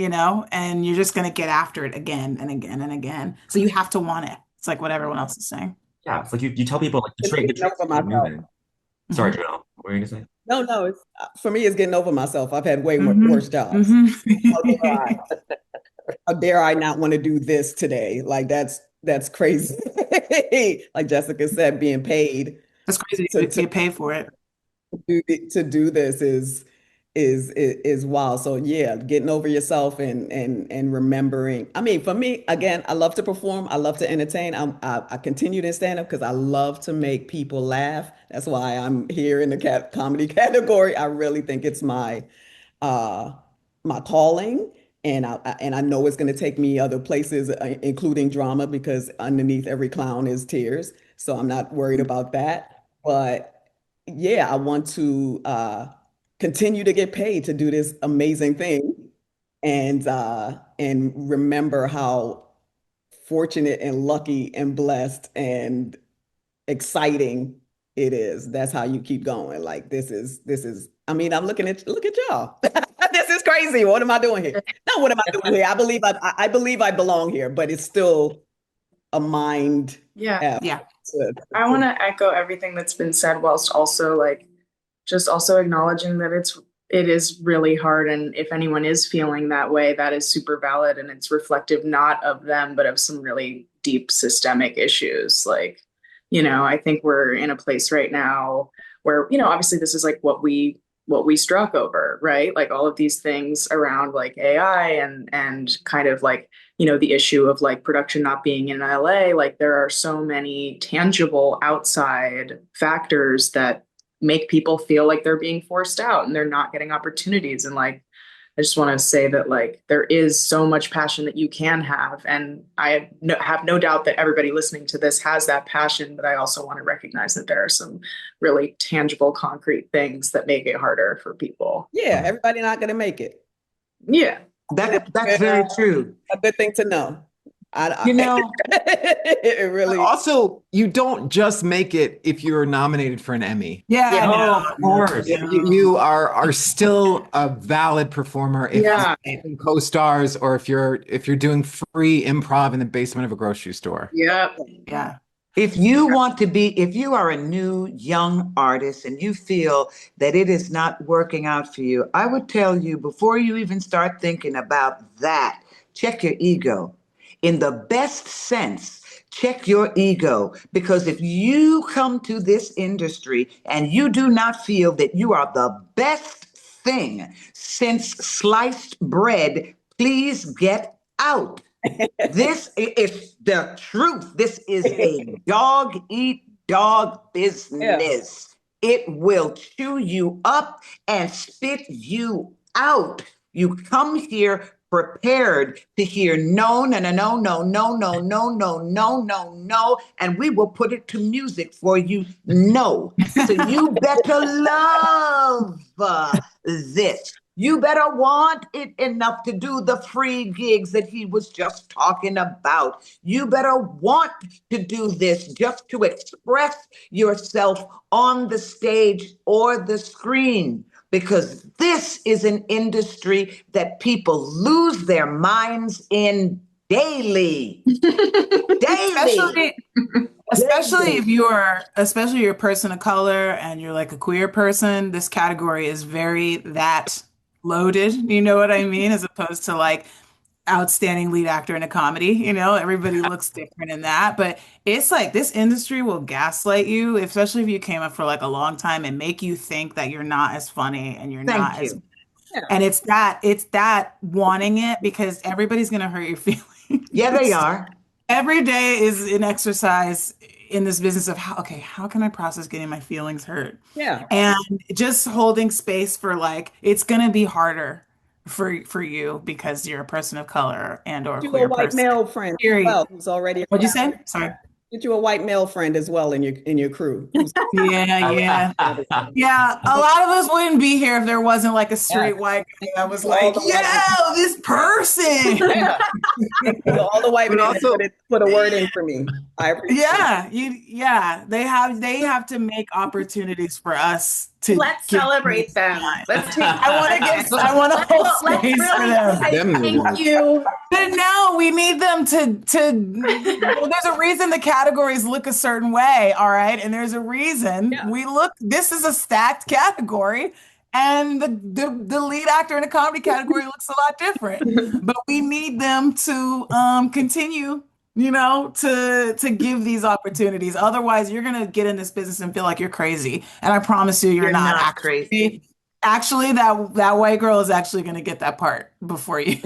and you're just going to get after it again and again and again. So you have to want it. It's like what everyone else is saying. Yeah, it's like you tell people like It's the getting train's over keep myself. moving. Sorry, Janelle, what were you gonna say? No, it's for me, it's getting over myself. I've had way more Mhm. worse jobs. Mhm. How dare I not want to do this today? Like that's crazy. Like Jessica said, being paid That's crazy to, to to get paid for it. do this is wild. So yeah, getting over yourself and remembering. I mean, for me, again, I love to perform. I love to entertain. I continue to stand up because I love to make people laugh. That's why I'm here in the comedy category. I really think it's uh my calling. And I know it's going to take me other places, including drama, because underneath every clown is tears. So I'm not worried about that. But yeah, I want to continue to get paid to do this amazing thing and remember how fortunate and lucky and blessed and exciting it is. That's how you keep going. Like I mean, I'm look at y'all. This is crazy. What am I doing here? No, what am I doing here? I believe I belong here, but it's still a mind F. Yeah. I want to echo everything that's been said, whilst also like just also acknowledging that it is really hard, and if anyone is feeling that way, that is super valid, and it's reflective not of them but of some really deep systemic issues. Like, I think we're in a place right now where, obviously this is like what we struck over, right? Like all of these things around like AI and kind of like, the issue of like production not being in LA. Like there are so many tangible outside factors that make people feel like they're being forced out and they're not getting opportunities. And like, I just want to say that like there is so much passion that you can have, and I have no doubt that everybody listening to this has that passion. But I also want to recognize that there are some really tangible, concrete things that make it harder for people. Yeah, everybody not gonna make it. Yeah, That's very true. A good thing to know. It really. Also, you don't just make it if you're nominated for an Emmy. Yeah, of course. You are still a valid performer if you're co-stars or if you're doing free improv in the basement of a grocery store. Yeah. If you are a new young artist and you feel that it is not working out for you, I would tell you before you even start thinking about that, check your ego. In the best sense, check your ego, because if you come to this industry and you do not feel that you are the best thing since sliced bread, please get out. This is the truth. This is a dog eat dog business. It will chew you up and spit you out. You come here prepared to hear no, no, no, no, no, no, no, no, no, no, no, no, and we will put it to music for you. No. So you better love this. You better want it enough to do the free gigs that he was just talking about. You better want to do this just to express yourself on the stage or the screen, because this is an industry that people lose their minds in daily. Daily. Especially if you're a person of color and you're like a queer person, this category is very that loaded, you know what I mean? As opposed to like outstanding lead actor in a comedy, everybody looks different in that. But it's like this industry will gaslight you, especially if you came up for like a long time, and make you think that you're not as funny and you're not as and it's that wanting it, because everybody's gonna hurt your feelings. Yeah, they are. Every day is an exercise in this business of how can I process getting my feelings hurt? Yeah. And just holding space for like, it's going to be harder for you because you're a person of color and or a You queer a white person. male friend as well, who's already. What'd you say? Sorry. Get you a white male friend as well in your crew. Yeah. A lot of us wouldn't be here if there wasn't like a straight white guy that was like, yo, this person. All the white men also put a word in for me. I appreciate they have to make opportunities for us to celebrate them. Let's take I want to hold space for them. Thank you. But no, we need them to there's a reason the categories look a certain way, all right? And there's a reason this is a stacked category, and the lead actor in a comedy category looks a lot different. But we need them to continue, to give these opportunities. Otherwise, you're gonna get in this business and feel like you're crazy. And I promise you, you're not crazy. Actually, that white girl is actually gonna get that part before you,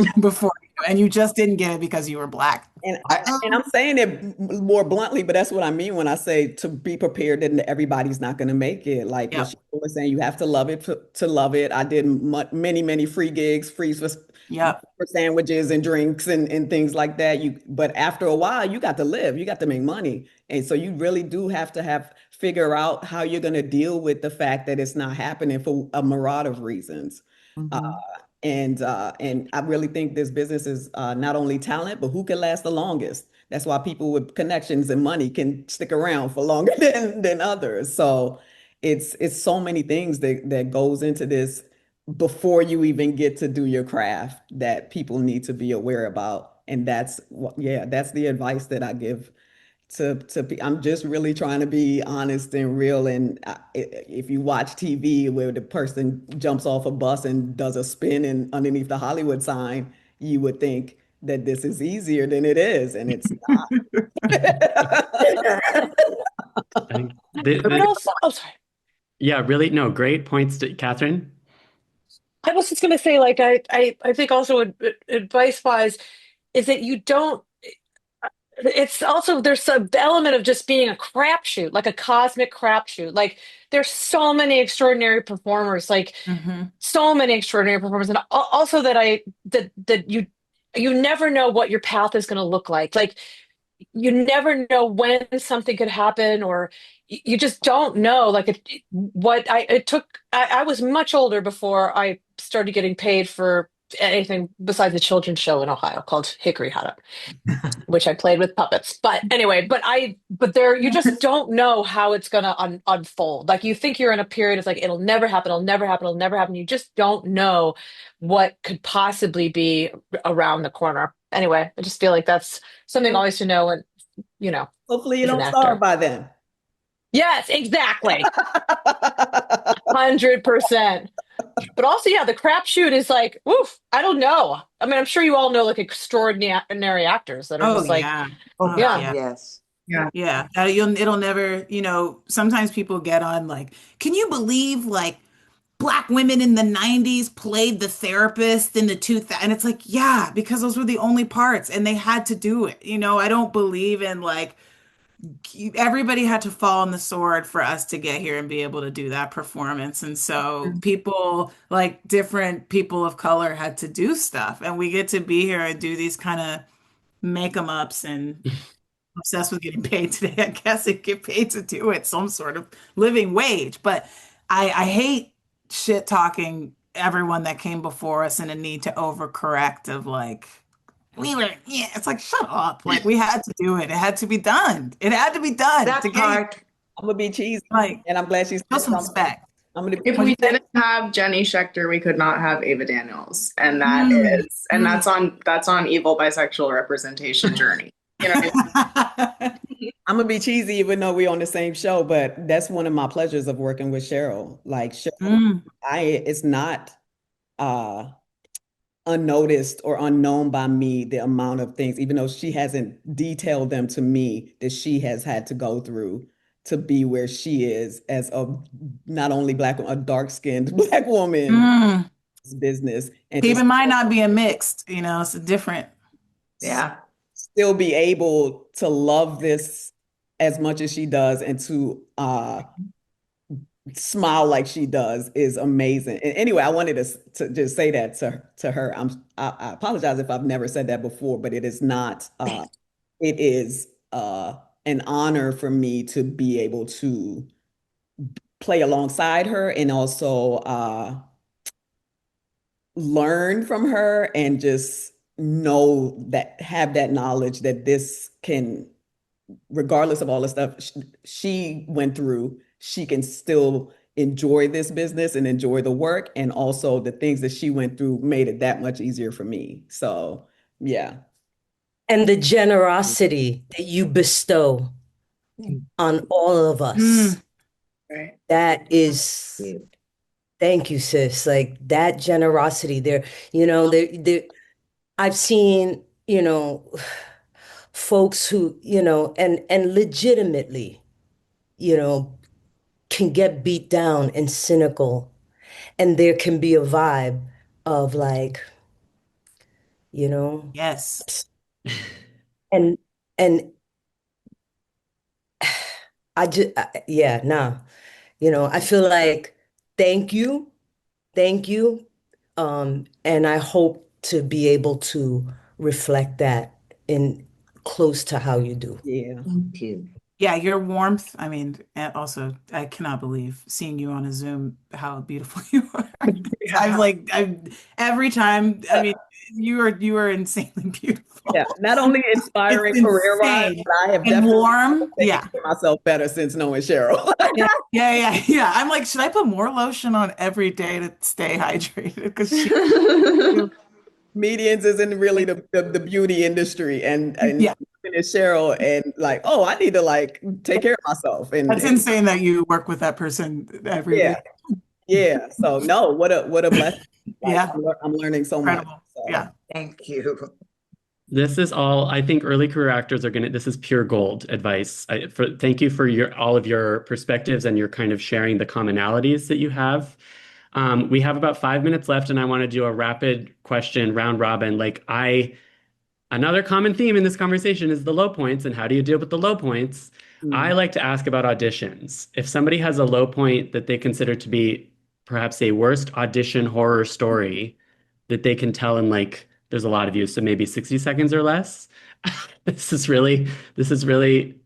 and you just didn't get it because you were Black. And I'm saying it more bluntly, but that's what I mean when I say to be prepared that everybody's not going to make it. Like what she was saying, you have to love it to love it. I did many free gigs, for sandwiches and drinks and things like that. But after a while, you got to live, you got to make money, and so you really do have to figure out how you're going to deal with the fact that it's not happening for a myriad of reasons. Mm-hmm. And I really think this business is not only talent, but who can last the longest. That's why people with connections and money can stick around for longer than others. So it's so many things that goes into this before you even get to do your craft that people need to be aware about. And that's the advice that I give I'm just really trying to be honest and real. And if you watch TV where the person jumps off a bus and does a spin and underneath the Hollywood sign, you would think that this is easier than it is, and it's not. I think But also, oh, sorry. yeah, really, no, great points to Kathryn. I was just going to say, like, I think also advice wise is that you don't, it's also, there's an element of just being a crapshoot, like a cosmic crapshoot. Like, there's so many extraordinary performers, like, so many extraordinary performers. And also that you never know what your path is going to look like. Like, you never know when something could happen, or you just don't know. Like I was much older before I started getting paid for anything besides the children's show in Ohio called Hickory Hot Up, which I played with puppets. But anyway, but there, you just don't know how it's going to unfold. Like, you think you're in a period, it's like, it'll never happen. It'll never happen. It'll never happen. You just don't know what could possibly be around the corner. Anyway, I just feel like that's something always to know. And, Hopefully you as an don't starve actor. by then. Yes, exactly. 100%. But also, yeah, the crapshoot is like, oof, I don't know. I mean, I'm sure you all know like extraordinary actors that are just like, yeah. Oh, yeah. God, yes. Yeah. It'll never, sometimes people get on like, can you believe like Black women in the 90s played the therapist in the 2000s? And it's like, yeah, because those were the only parts and they had to do it. I don't believe in like, everybody had to fall on the sword for us to get here and be able to do that performance. And so people, like different people of color, had to do stuff. And we get to be here and do these kind of make 'em ups and obsessed with getting paid today. I guess they get paid to do it, some sort of living wage. But I hate shit talking everyone that came before us and a need to overcorrect of like, it's like, shut up. Like, we had to do it. It had to be done. It had to be done That to get part. I'm gonna be cheesy, like, and I'm glad she's show some respect. If we didn't have Jenny Schechter, we could not have Ava Daniels, and that's on evil bisexual representation journey. I'm gonna be cheesy even though we're on the same show, but that's one of my pleasures of working with Sheryl. Like Sheryl, it's not unnoticed or unknown by me the amount of things, even though she hasn't detailed them to me, that she has had to go through to be where she is as a not only a dark-skinned Black woman business. And Keep in mind not being mixed, it's a different. Yeah. Still be able to love this as much as she does and to smile like she does is amazing. And anyway, I wanted to just say that to her. I apologize if I've never said that before, but it is not. It is an honor for me to be able to play alongside her and also learn from her and just have that knowledge that this can, regardless of all the stuff she went through, she can still enjoy this business and enjoy the work. And also the things that she went through made it that much easier for me. So, yeah. And the generosity that you bestow on all of us. Right. That is, thank you, sis. Like that generosity there, I've seen, folks who, and legitimately, can get beat down and cynical. And there can be a vibe of like, Yes. and I just, yeah, nah, I feel like, thank you. And I hope to be able to reflect that in close to how you do. Yeah. Thank you. Yeah, your warmth. I mean, and also, I cannot believe seeing you on a Zoom, how beautiful you are. Every time, I mean, you are insanely beautiful. Yeah, not only inspiring It's career-wise, insane. but I have And definitely warm. taken Yeah. care of myself better since knowing Cheryl. Yeah. I'm like, should I put more lotion on every day to stay hydrated? Because she Medians isn't really the beauty industry, and yeah. it's Cheryl, and like, oh, I need to like take care of myself, That's and insane that you work with that person every yeah, week. yeah. So no, what a blessing. Like Yeah. I'm learning so much. Incredible. So Yeah. Thank you. This is all, I think early career actors are gonna, this is pure gold advice. Thank you for all of your perspectives and your kind of sharing the commonalities that you have. We have about 5 minutes left, and I want to do a rapid question round robin. Another common theme in this conversation is the low points and how do you deal with the low points? I like to ask about auditions. If somebody has a low point that they consider to be perhaps a worst audition horror story that they can tell in there's a lot of you, so maybe 60 seconds or less. This is really,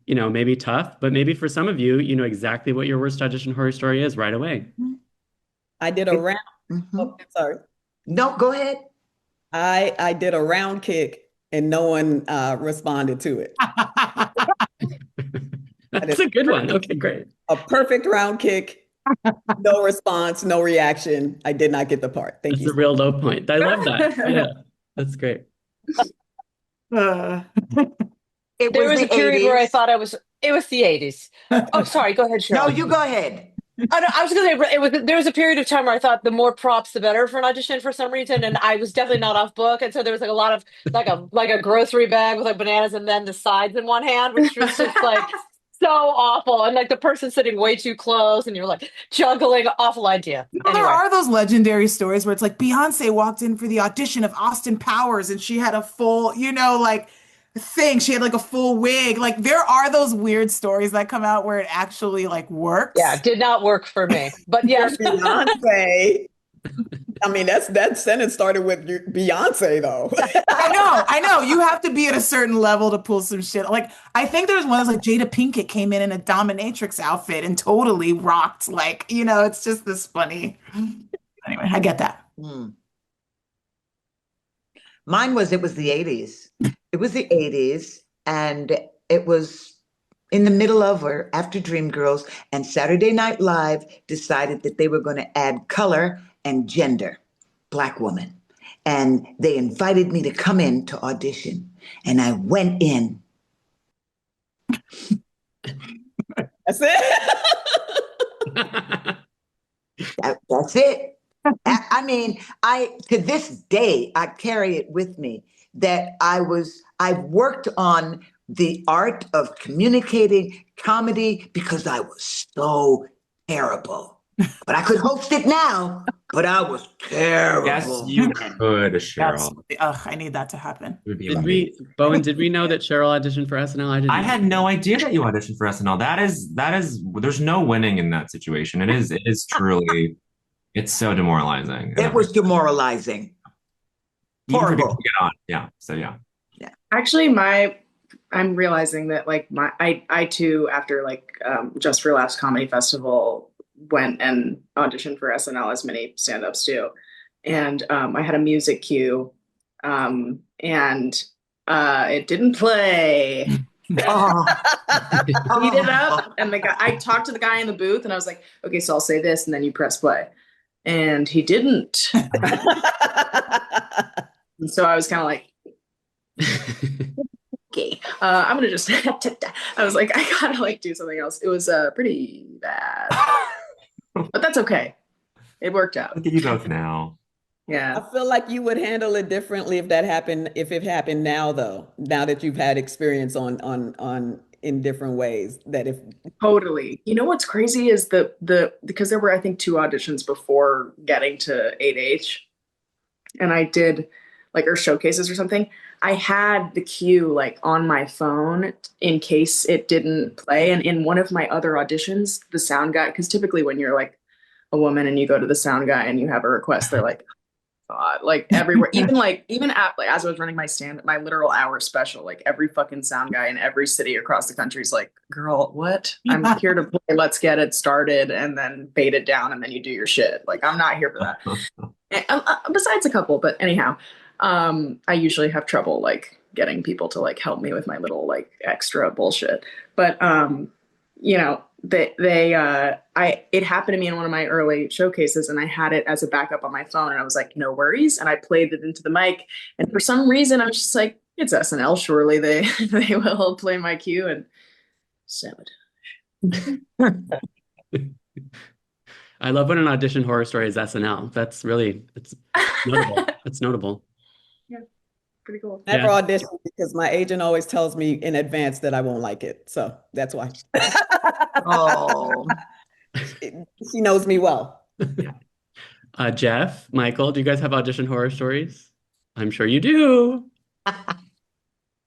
maybe tough, but maybe for some of you, you know exactly what your worst audition horror story is right away. I did a round. Oh, sorry. No, go ahead. I did a round kick and no one responded to it. That's a good one. Okay, great. A perfect round kick, no response, no reaction. I did not get the part. Thank That's you. a real low point. I love that. Yeah, that's great. It There was the a period where I 80s. thought it was the 80s. Oh, sorry. Go ahead, Cheryl. No, you go ahead. Oh, no, I was going to say there was a period of time where I thought the more props, the better for an audition for some reason, and I was definitely not off book, and so there was like a lot of like a grocery bag with like bananas and then the sides in one hand, which was just like so awful, and like the person sitting way too close, and you're like juggling. Awful idea. There are those legendary stories where it's like Beyonce walked in for the audition of Austin Powers and she had a full, thing. She had like a full wig. Like there are those weird stories that come out where it actually like works. Yeah, it did not work for me. But yes. Beyonce. I mean, that sentence started with Beyonce though. I know. You have to be at a certain level to pull some shit. Like I think there was one that's like Jada Pinkett came in a dominatrix outfit and totally rocked. It's just this funny. Anyway, I get that. Mine was, it was the 80s. It was the 80s, and it was in the middle of or after Dreamgirls, and Saturday Night Live decided that they were going to add color and gender, Black woman. And they invited me to come in to audition, and I went in. That's it. That's it. I mean, to this day, I carry it with me that I've worked on the art of communicating comedy because I was so terrible. But I could host it now, but I was terrible. Yes, you could, Cheryl. I need that to happen. Bowen, did we know that Cheryl auditioned for SNL? I had no idea that you auditioned for SNL. That is, there's no winning in that situation. It is truly, it's so demoralizing. It was demoralizing. Even for Horrible. people to get on. Yeah. So yeah. Actually, I'm realizing that I too, after Just for Laughs Comedy Festival, went and auditioned for SNL, as many stand-ups do. And I had a music cue, and it didn't play. Heat it up. And I talked to the guy in the booth and I was like, okay, so I'll say this and then you press play. And he didn't. And so I was kind of like, okay, I'm gonna just I was like, I gotta do something else. It was pretty bad. But that's okay. It worked out. Look at you both now. Yeah. I feel like you would handle it differently if it happened now though, now that you've had experience on in different ways. Totally. You know what's crazy is because there were, I think, 2 auditions before getting to 8H, and I did or showcases or something. I had the cue on my phone in case it didn't play. And in one of my other auditions, the sound guy, because typically when you're a woman and you go to the sound guy and you have a request, they're like, God, everywhere, even at as I was running my literal hour special, every fucking sound guy in every city across the country is like, girl, what? I'm here to play. Let's get it started and then fade it down and then you do your shit. I'm not here for that. And, besides a couple, but anyhow, I usually have trouble like getting people to like help me with my little like extra bullshit. But you know, it happened to me in one of my early showcases, and I had it as a backup on my phone, and I was like, no worries. And I played it into the mic, and for some reason I was just like, it's SNL, surely they they will play my cue, and sabotage. I love when an audition horror story is SNL. It's notable. It's notable. Yeah, pretty cool. Never audition because my agent always tells me in advance that I won't like it. So that's why. Oh, She knows me well. Jeff, Michael, do you guys have audition horror stories? I'm sure you do.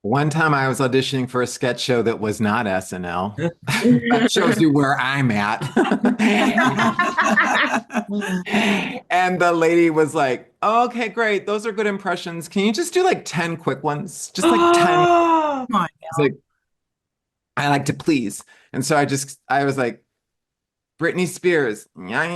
One time I was auditioning for a sketch show that was not SNL. That shows you where I'm at. And the lady was like, oh, okay, great. Those are good impressions. Can you just do like 10 quick ones? Just like 10. Oh my Like, I like to please. And so I was like, Britney Spears. Yeah.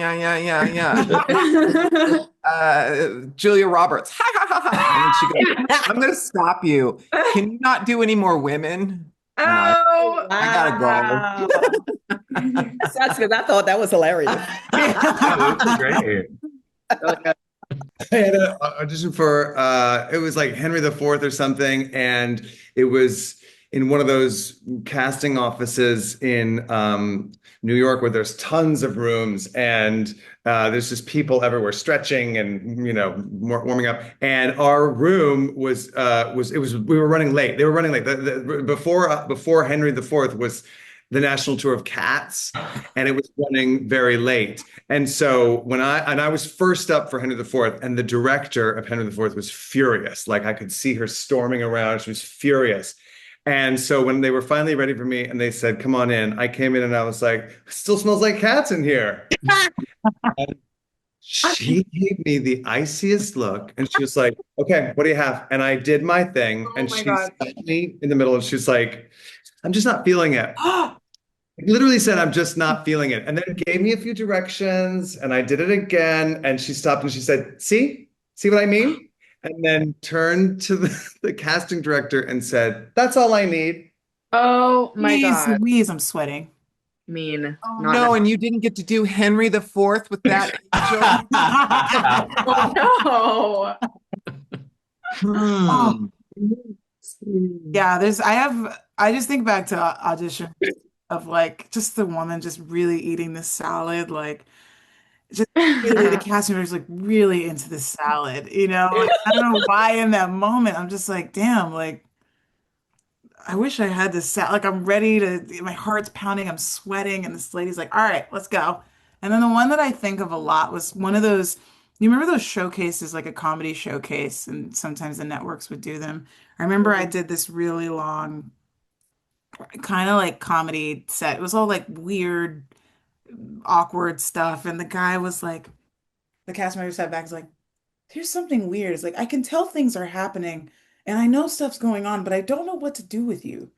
Julia Roberts. Ha, ha, ha, ha. And then she goes, I'm going to stop you. Can you not do any more women? And Oh, I gotta go. That sucks because I thought that was hilarious. That was great. I had an audition for it was like Henry IV or something, and it was in one of those casting offices in New York where there's tons of rooms, and there's just people everywhere stretching and warming up. And our room was we were running late. They were running late. Before Henry IV was the national tour of Cats, and it was running very late. And so when I was first up for Henry IV, and the director of Henry IV was furious. Like I could see her storming around. She was furious. And so when they were finally ready for me and they said, come on in, I came in and I was like, it still smells like cats in here. And she gave me the iciest look and she was like, okay, what do you have? And I did my thing. And she sat me in the middle and she was like, I'm just not feeling it. Literally said, I'm just not feeling it. And then gave me a few directions and I did it again. And she stopped and she said, see what I mean? And then turned to the casting director and said, that's all I need. Oh my God. Louise, I'm sweating. Mean. Oh, no, and you didn't get to do Henry IV with that angel. Oh, no. Yeah, I just think back to audition of like just the woman just really eating the salad, like just really the casting director's like really into the salad, Like, I don't know why in that moment I'm just like, damn, like I wish I had this salad. Like I'm ready my heart's pounding, I'm sweating, and this lady's like, all right, let's go. And then the one that I think of a lot was one of those, you remember those showcases, like a comedy showcase, and sometimes the networks would do them. I remember I did this really long kind of like comedy set. It was all like weird, awkward stuff. And the guy was like, the cast member sat back, is like, there's something weird. It's like, I can tell things are happening and I know stuff's going on, but I don't know what to do with you.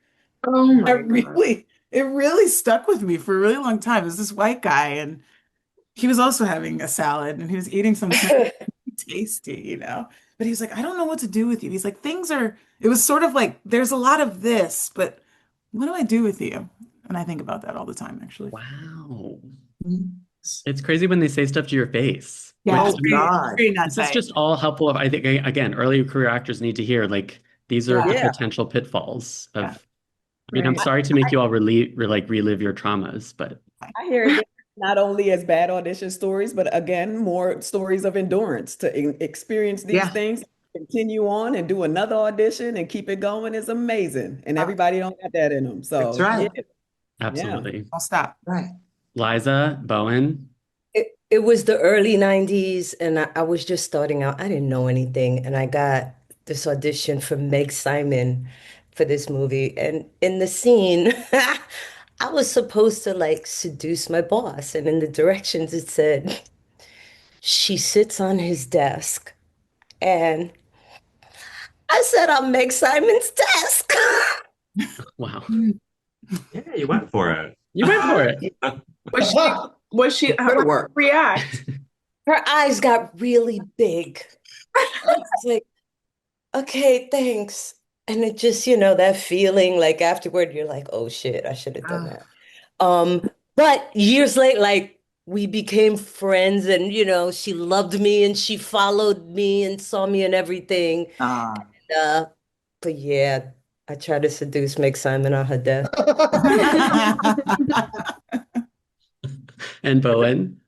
Oh my God. It really stuck with me for a really long time. It was this white guy and he was also having a salad and he was eating something tasty, But he was like, I don't know what to do with you. He's like, it was sort of like, there's a lot of this, but what do I do with you? And I think about that all the time, actually. Wow. It's crazy when they say stuff to your face. Yeah, Oh, God. This is just all helpful. I think, again, early career actors need to hear, like, these are the potential pitfalls of, I'm sorry to make you all relive your traumas, but. I hear it not only as bad audition stories, but again, more stories of endurance to experience these things, continue on and do another audition and keep it going is amazing. And everybody don't got that in them. So That's right. Yeah. Absolutely. I'll stop. Right. Liza, Bowen. It was the early 90s and I was just starting out. I didn't know anything. And I got this audition for Meg Simon for this movie. And in the scene, I was supposed to like seduce my boss. And in the directions, it said, she sits on his desk. And I said, I'm Meg Simon's desk. Wow. Yeah, you went for it. You went for it. How did it work? React? Her eyes got really big. It's like, okay, thanks. And it just, that feeling like afterward, you're like, oh shit, I should have done Ah. that. But years later, like we became friends and, she loved me and she followed me and saw me and everything. Ah. Uh, but yeah, I tried to seduce Meg Simon on her death. And Bowen?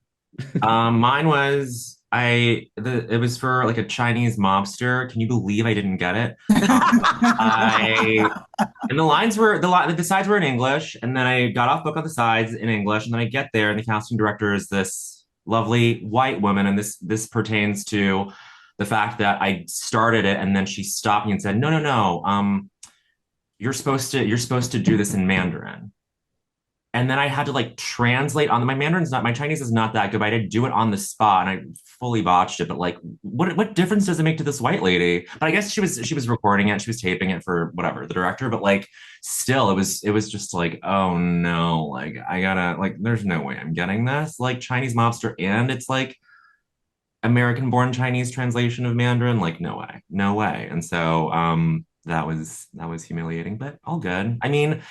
Mine was it was for like a Chinese mobster. Can you believe I didn't get it? I and the lines were the sides were in English, and then I got off book on the sides in English, and then I get there, and the casting director is this lovely white woman, and this pertains to the fact that I started it, and then she stopped me and said, "No, no, no. You're supposed to do this in Mandarin." And then I had to like translate on my Mandarin's not my Chinese is not that good, but I did do it on the spot and I fully botched it. But like, what difference does it make to this white lady? But I guess she was recording it, she was taping it for whatever the director. But like, still, it was just like, oh no, like I gotta like, there's no way I'm getting this like Chinese mobster, and it's like American-born Chinese translation of Mandarin. Like, no way, no way. And so that was humiliating, but all good. I mean,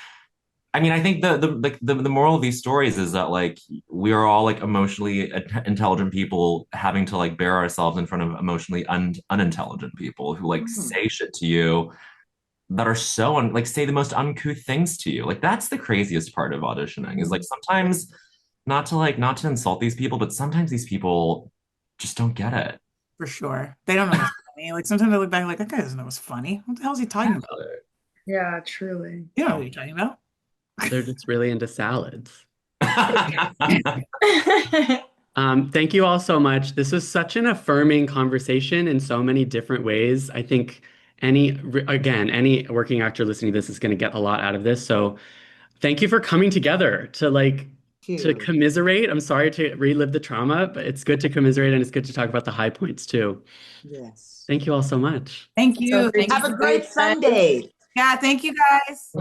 I think the moral of these stories is that like we are all like emotionally intelligent people having to like bear ourselves in front of emotionally unintelligent people who like say shit to you that are so like say the most uncouth things to you. Like that's the craziest part of auditioning is like sometimes not to insult these people, but sometimes these people just don't get it. For sure. They don't know what's funny. Like sometimes I look back like that guy doesn't know what's funny. What the hell is he talking about? Yeah, truly. You know what you're talking about. They're just really into salads. Thank you all so much. This was such an affirming conversation in so many different ways. I think any working actor listening to this is going to get a lot out of this. So thank you for coming together to commiserate. I'm sorry to relive the trauma, but it's good to commiserate and it's good to talk about the high points too. Yes. Thank you all so much. Thank you. So Thank you Have for a great Sunday. Yeah, thank you guys.